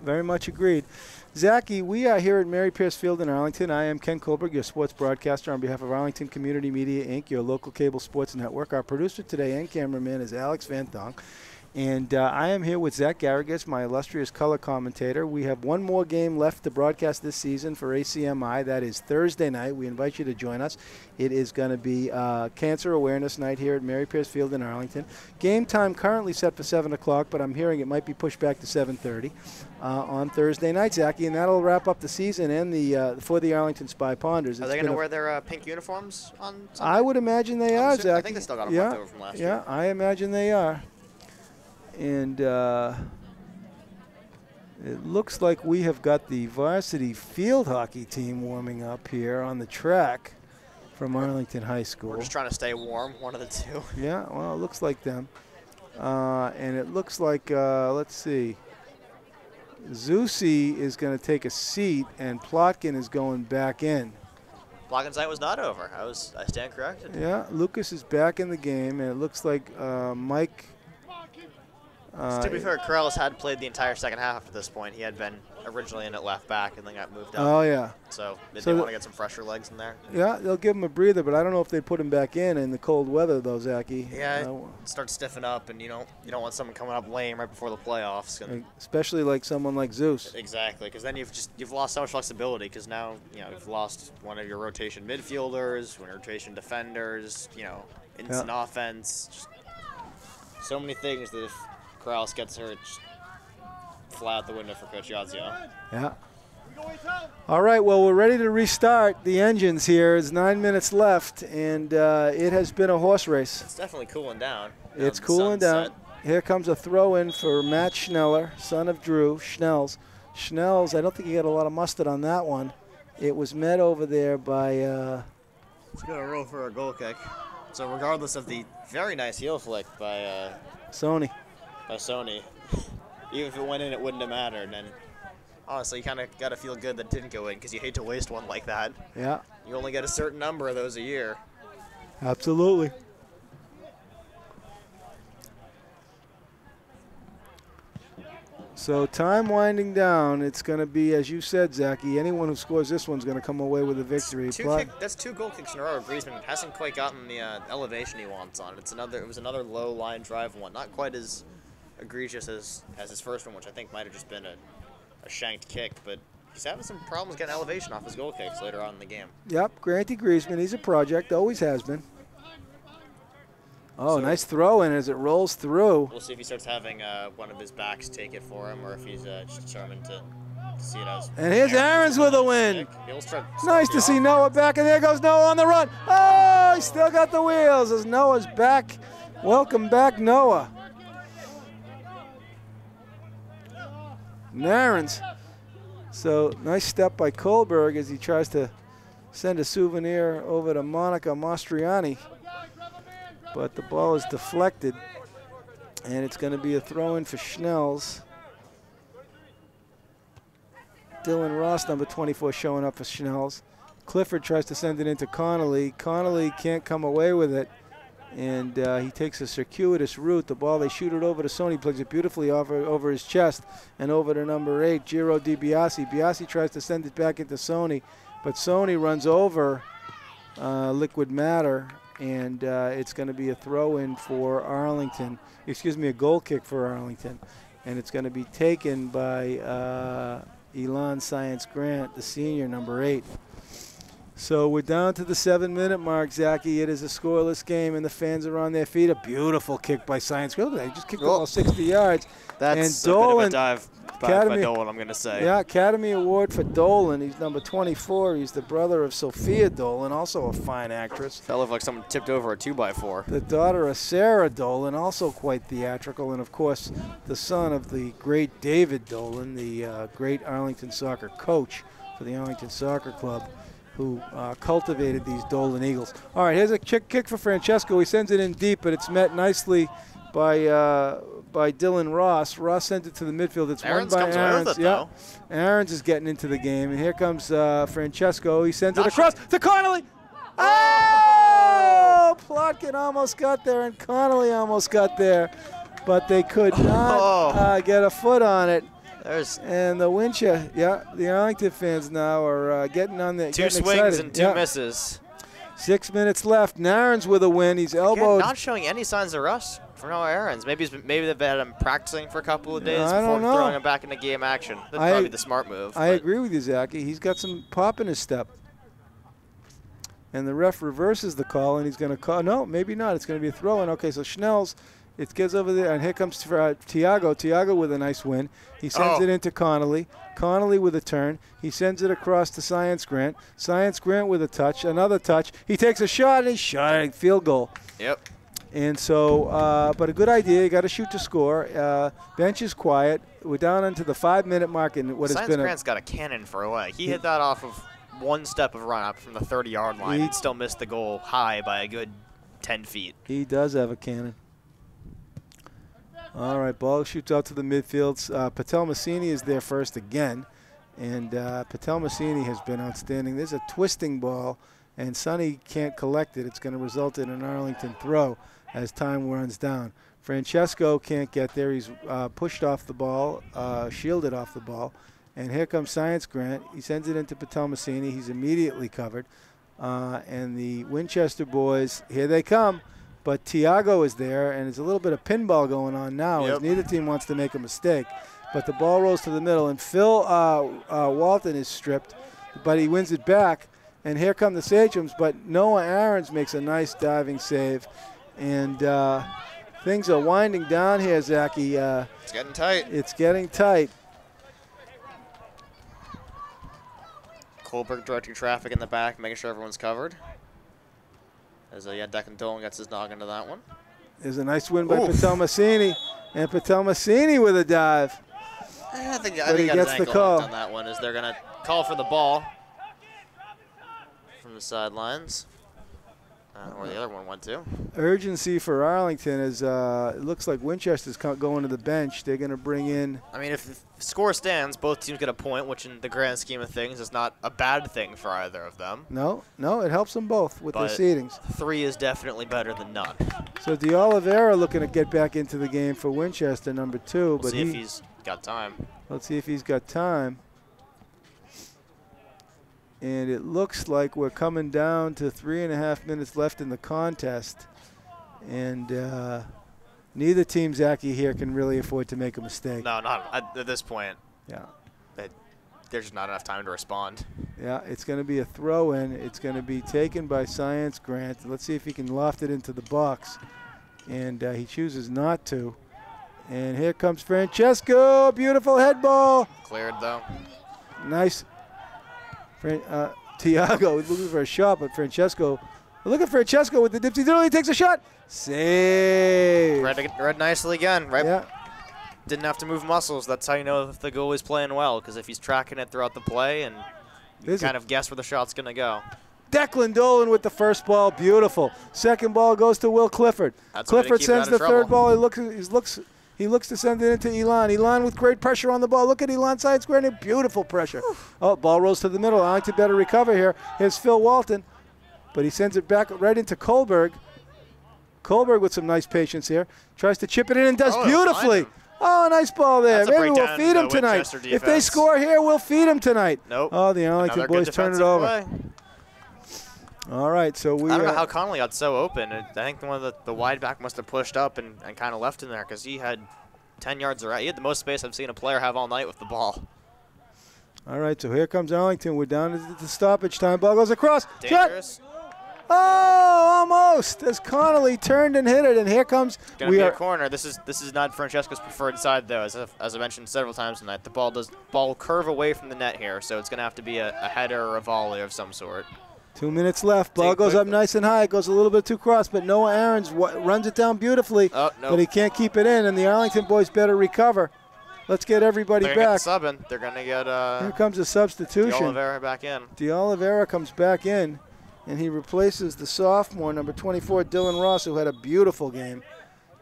very much agreed. Zachy, we are here at Mary Pierce Field in Arlington. I am Ken Kohlberg, your sports broadcaster on behalf of Arlington Community Media, Inc., your local cable sports network. Our producer today and cameraman is Alex Van Thonk. And I am here with Zach Garrigus, my illustrious color commentator. We have one more game left to broadcast this season for ACMi. That is Thursday night. We invite you to join us. It is going to be Cancer Awareness Night here at Mary Pierce Field in Arlington. Game time currently set for 7 o'clock, but I'm hearing it might be pushed back to 7:30 on Thursday night, Zachy, and that'll wrap up the season and for the Arlington Spy Ponders. Are they going to wear their pink uniforms on Sunday? I would imagine they are, Zachy. I think they still got them left over from last year. Yeah, I imagine they are. And it looks like we have got the varsity field hockey team warming up here on the track from Arlington High School. We're just trying to stay warm, one of the two. Yeah, well, it looks like them. And it looks like, let's see, Zusi is going to take a seat, and Plotkin is going back in. Plotkin's night was not over. I stand corrected. Yeah, Lucas is back in the game, and it looks like Mike... to be fair, Corrales had played the entire second half at this point. He had been originally in at left back and then got moved up. Oh, yeah. So they want to get some fresher legs in there. Yeah, they'll give him a breather, but I don't know if they put him back in the cold weather, though, Zachy. Yeah, it starts to stiffen up, and you don't want someone coming up lame right before the playoffs. Especially like someone like Zeus. Exactly, because then you've lost so much flexibility, because now you've lost one of your rotation midfielders, one of your rotation defenders, instant offense. Just so many things that if Corrales gets hurt, fly out the window for Coach Yazio. Yeah. All right, well, we're ready to restart the engines here. It's 9 minutes left, and it has been a horse race. It's definitely cooling down. It's cooling down. Here comes a throw-in for Matt Schneller, son of Drew Schnells, Schnell's, I don't think he got a lot of mustard on that one. It was met over there by... It's going to roll for a goal kick. So regardless of the very nice heel flick by Sony. Even if it went in, it wouldn't have mattered. And honestly, you kind of got to feel good that it didn't go in because you hate to waste one like that. Yeah. You only get a certain number of those a year. Absolutely. So time winding down. It's going to be, as you said, Zachy, anyone who scores this one's going to come away with a victory. That's 2 goal kicks in a row. Griezmann hasn't quite gotten the elevation he wants on it. It was another low line drive one. Not quite as egregious as his first one, which I think might have just been a shanked kick, but he's having some problems getting elevation off his goal kicks later on in the game. Yep, Granty Griezmann, he's a project, always has been. Oh, so nice throw in as it rolls through. We'll see if he starts having one of his backs take it for him, or if he's just determined to see it as. And here's Errands with a win. Nice to see Noah back, and there goes Noah on the run. Oh, he still got the wheels as Noah's back. Welcome back, Noah. And Errands. So nice step by Kohlberg as he tries to send a souvenir over to Monica Mastriani. But the ball is deflected, and it's going to be a throw-in for Schnell's. Dylan Ross, number 24, showing up for Schnell's. Clifford tries to send it into Connolly. Connolly can't come away with it, and he takes a circuitous route. The ball, they shoot it over to Sony, plays it beautifully over his chest and over to number 8, Giro Di Biasi. Biasi tries to send it back into Sony, but Sony runs over Liquid Matter. And it's going to be a throw-in for Arlington. Excuse me, a goal kick for Arlington. And it's going to be taken by Elon Science Grant, the senior, number 8. So we're down to the 7-minute mark, Zachy. It is a scoreless game, and the fans are on their feet. A beautiful kick by Science Grant. They just kicked the ball 60 yards. That's and a bit of a dive by Dolan, I'm going to say. Yeah, Academy Award for Dolan. He's number 24. He's the brother of Sophia Dolan, also a fine actress. That looked like someone tipped over a 2x4. The daughter of Sarah Dolan, also quite theatrical, and of course the son of the great David Dolan, the great Arlington soccer coach for the Arlington Soccer Club, who cultivated these Dolan Eagles. All right, here's a kick for Francesco. He sends it in deep, but it's met nicely by Dylan Ross. Ross sends it to the midfield. It's won by Errands. Yeah, Errands is getting into the game, and here comes Francesco. He sends it across to Connolly. Oh! Plotkin almost got there, and Connolly almost got there, but they could not get a foot on it. And the Winchester, the Arlington fans now are getting on there. 2 swings and 2 misses. 6 minutes left. Narins with a win. He's elbowed. Again, not showing any signs of rust for Noah Errands. Maybe they've had him practicing for a couple of days before throwing him back into game action. That's probably the smart move. I agree with you, Zachy. He's got some pop in his step. And the ref reverses the call, and he's going to call. No, maybe not. It's going to be a throw-in. Okay, so Schnell's. It gets over there, and here comes Tiago. Tiago with a nice win. He sends it into Connolly. Connolly with a turn. He sends it across to Science Grant. Science Grant with a touch, another touch. He takes a shot, and he shot it. Field goal. Yep. And so, but a good idea. You got to shoot to score. Bench is quiet. We're down into the 5-minute mark, and what has been Grant's got a cannon for a way. He hit that off of one step of run up from the 30-yard line. He'd still missed the goal high by a good 10 feet. He does have a cannon. All right, ball shoots out to the midfield. Patel Massini is there first again, and Patel Massini has been outstanding. There's a twisting ball, and Sonny can't collect it. It's going to result in an Arlington throw as time runs down. Francesco can't get there. He's pushed off the ball, shielded off the ball, and here comes Science Grant. He sends it into Patel Massini. He's immediately covered, and the Winchester boys, here they come. But Tiago is there, and there's a little bit of pinball going on now as neither team wants to make a mistake. But the ball rolls to the middle, and Phil Walton is stripped, but he wins it back. And here come the Sachems, but Noah Errands makes a nice diving save. And things are winding down here, Zachy. It's getting tight. It's getting tight. Kohlberg directing traffic in the back, making sure everyone's covered. As Declan Dolan gets his noggin to that one. There's a nice win by Patel Massini. And Patel Massini with a dive. I think he gets got his the ankle call. hooked on that one. Is they're going to call for the ball from the sidelines. I don't know where the other one went to. Urgency for Arlington is it looks like Winchester's going to the bench. They're going to bring in. I mean, if the score stands, both teams get a point, which in the grand scheme of things is not a bad thing for either of them. No, it helps them both with their seedings. 3 is definitely better than none. So DeOliveira looking to get back into the game for Winchester, number 2. We'll see if he's got time. Let's see if he's got time. And it looks like we're coming down to 3.5 minutes left in the contest. And neither team, Zachy, here can really afford to make a mistake. No, not at this point. Yeah. There's just not enough time to respond. Yeah, it's going to be a throw-in. It's going to be taken by Science Grant. Let's see if he can loft it into the box. And he chooses not to. And here comes Francesco. Beautiful head ball. Cleared, though. Nice. Tiago looking for a shot, but Francesco. Look at Francesco with the dipsy. He takes a shot. Save. Read nicely again, right? Yeah. Didn't have to move muscles. That's how you know if the goalie's playing well, because if he's tracking it throughout the play and you kind of guess where the shot's going to go. Declan Dolan with the first ball. Beautiful. Second ball goes to Will Clifford. Clifford sends the third ball. He looks to send it into Elon. Elon with great pressure on the ball. Look at Elon side square. Beautiful pressure. Oh, ball rolls to the middle. Arlington better recover here. Here's Phil Walton. But he sends it back right into Kohlberg. Kohlberg with some nice patience here. Tries to chip it in and does beautifully. Oh, nice ball there. Maybe we'll feed him tonight. If they score here, we'll feed him tonight. Nope. Oh, the Arlington boys turn it over. All right, so we. I don't know how Connolly got so open. I think one of the wide back must have pushed up and kind of left him there because he had 10 yards around. He had the most space I've seen a player have all night with the ball. All right, so here comes Arlington. We're down to the stoppage time. Ball goes across. Dangerous. Shot. Oh, almost. As Connolly turned and hit it, and here comes. Going to be a corner. This is not Francesco's preferred side though. As I mentioned several times tonight, the ball will curve away from the net here, so it's going to have to be a header or a volley of some sort. 2 minutes left. Ball goes up nice and high. It goes a little bit too cross, but Noah Errands runs it down beautifully. Oh, no. But he can't keep it in, and the Arlington boys better recover. Let's get everybody back. They're going to get here comes a substitution. DeOliveira back in. DeOliveira comes back in, and he replaces the sophomore, number 24, Dylan Ross, who had a beautiful game.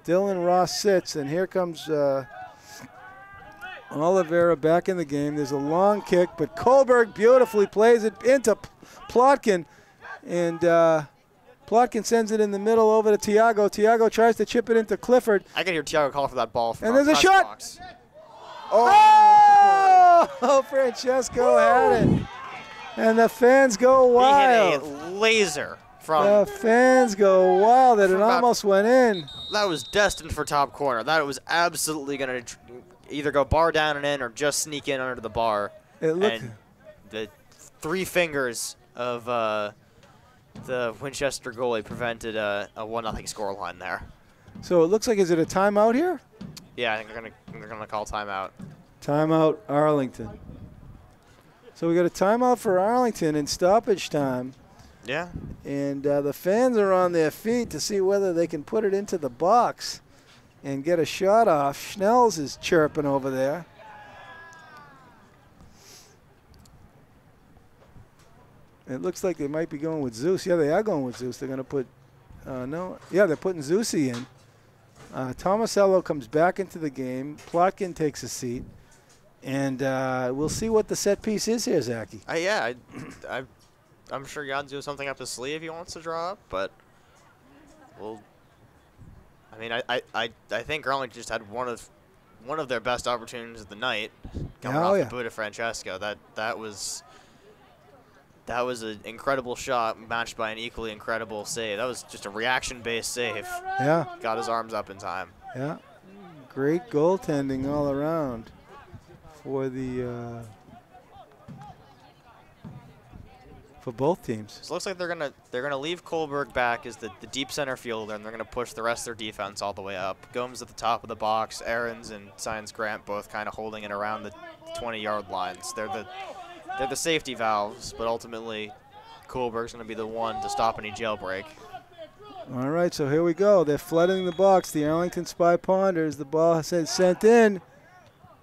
Dylan Ross sits, and here comes Oliveira back in the game. There's a long kick, but Kohlberg beautifully plays it into Plotkin, and Plotkin sends it in the middle over to Tiago. Tiago tries to chip it into Clifford. I can hear Tiago call for that ball from and there's a shot. Box. Oh, Francesco had it. And the fans go wild. He hit a laser from. The fans go wild that it almost went in. That was destined for top corner. That was absolutely going to either go bar down and in or just sneak in under the bar. It looked. And the 3 fingers of the Winchester goalie prevented a 1-0 scoreline there. So it looks like, is it a timeout here? Yeah, I think they're gonna call timeout. Timeout Arlington. So we got a timeout for Arlington in stoppage time. Yeah. And the fans are on their feet to see whether they can put it into the box and get a shot off. Schnells is chirping over there. It looks like they might be going with Zeus. Yeah, they are going with Zeus. They're going to put, no. Yeah, they're putting Zeusy in. Tomasello comes back into the game. Plotkin takes a seat. And we'll see what the set piece is here, Zachy. Yeah, I'm sure Jan's doing something up his sleeve he wants to draw up, but I mean, I think Arlington just had one of their best opportunities of the night coming off the boot of Francesco. That was an incredible shot matched by an equally incredible save. That was just a reaction-based save. Yeah. Got his arms up in time. Yeah. Great goaltending all around for the for both teams. So it looks like they're gonna leave Kohlberg back as the deep center fielder, and they're gonna push the rest of their defense all the way up. Gomes at the top of the box, Errands and Science Grant both kind of holding it around the 20-yard lines. They're the safety valves, but ultimately Kohlberg's gonna be the one to stop any jailbreak. All right, so here we go. They're flooding the box. The Arlington Spy Ponders. The ball has sent in,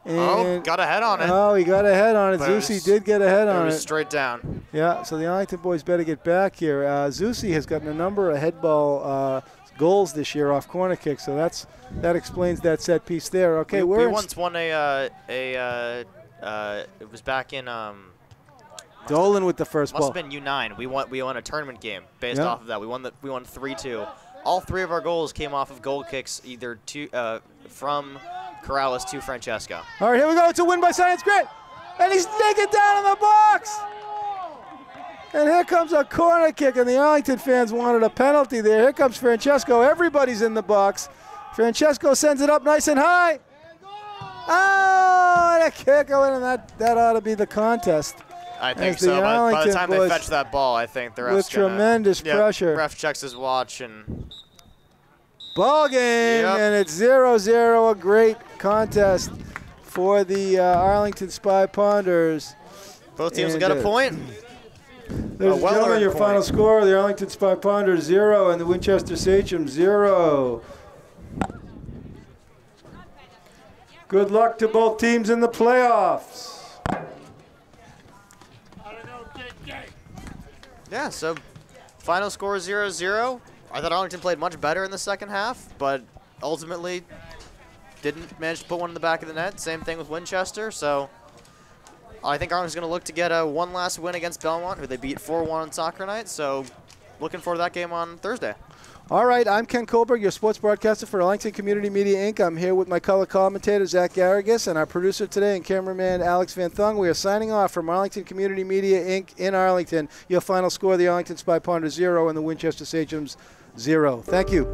And got ahead on it. Oh, he got ahead on it. But Zusi did get ahead on it. It was straight down. Yeah, so the Arlington boys better get back here. Zusi has gotten a number of head ball goals this year off corner kicks, so that explains that set piece there. Okay, we once won it was back in Dolan with the first ball. Must have been U9. We won a tournament game based off of that. We won 3-2. All 3 of our goals came off of goal kicks, either from Corrales to Francesco. All right, here we go. It's a win by Science Grit. And he's naked down in the box. And here comes a corner kick, and the Arlington fans wanted a penalty there. Here comes Francesco. Everybody's in the box. Francesco sends it up nice and high. Oh, and a kick going, and that ought to be the contest. I think so. By the time they fetch that ball, I think the ref's with tremendous pressure. Ref checks his watch and ball game, and it's 0-0. A great contest for the Arlington Spy Ponders. Both teams will get a point. Ladies and gentlemen, your final score: the Arlington Spy Ponders 0 and the Winchester Sachems 0. Good luck to both teams in the playoffs. Yeah, so final score 0-0. I thought Arlington played much better in the second half, but ultimately didn't manage to put one in the back of the net. Same thing with Winchester. So I think Arlington's going to look to get one last win against Belmont, who they beat 4-1 on soccer night. So looking forward to that game on Thursday. All right, I'm Ken Kohlberg, your sports broadcaster for Arlington Community Media, Inc. I'm here with my color commentator, Zach Garrigus, and our producer today and cameraman, Alex Van Thung. We are signing off from Arlington Community Media, Inc. in Arlington. Your final score, the Arlington Spy Ponders 0 and the Winchester Sachems 0. Thank you.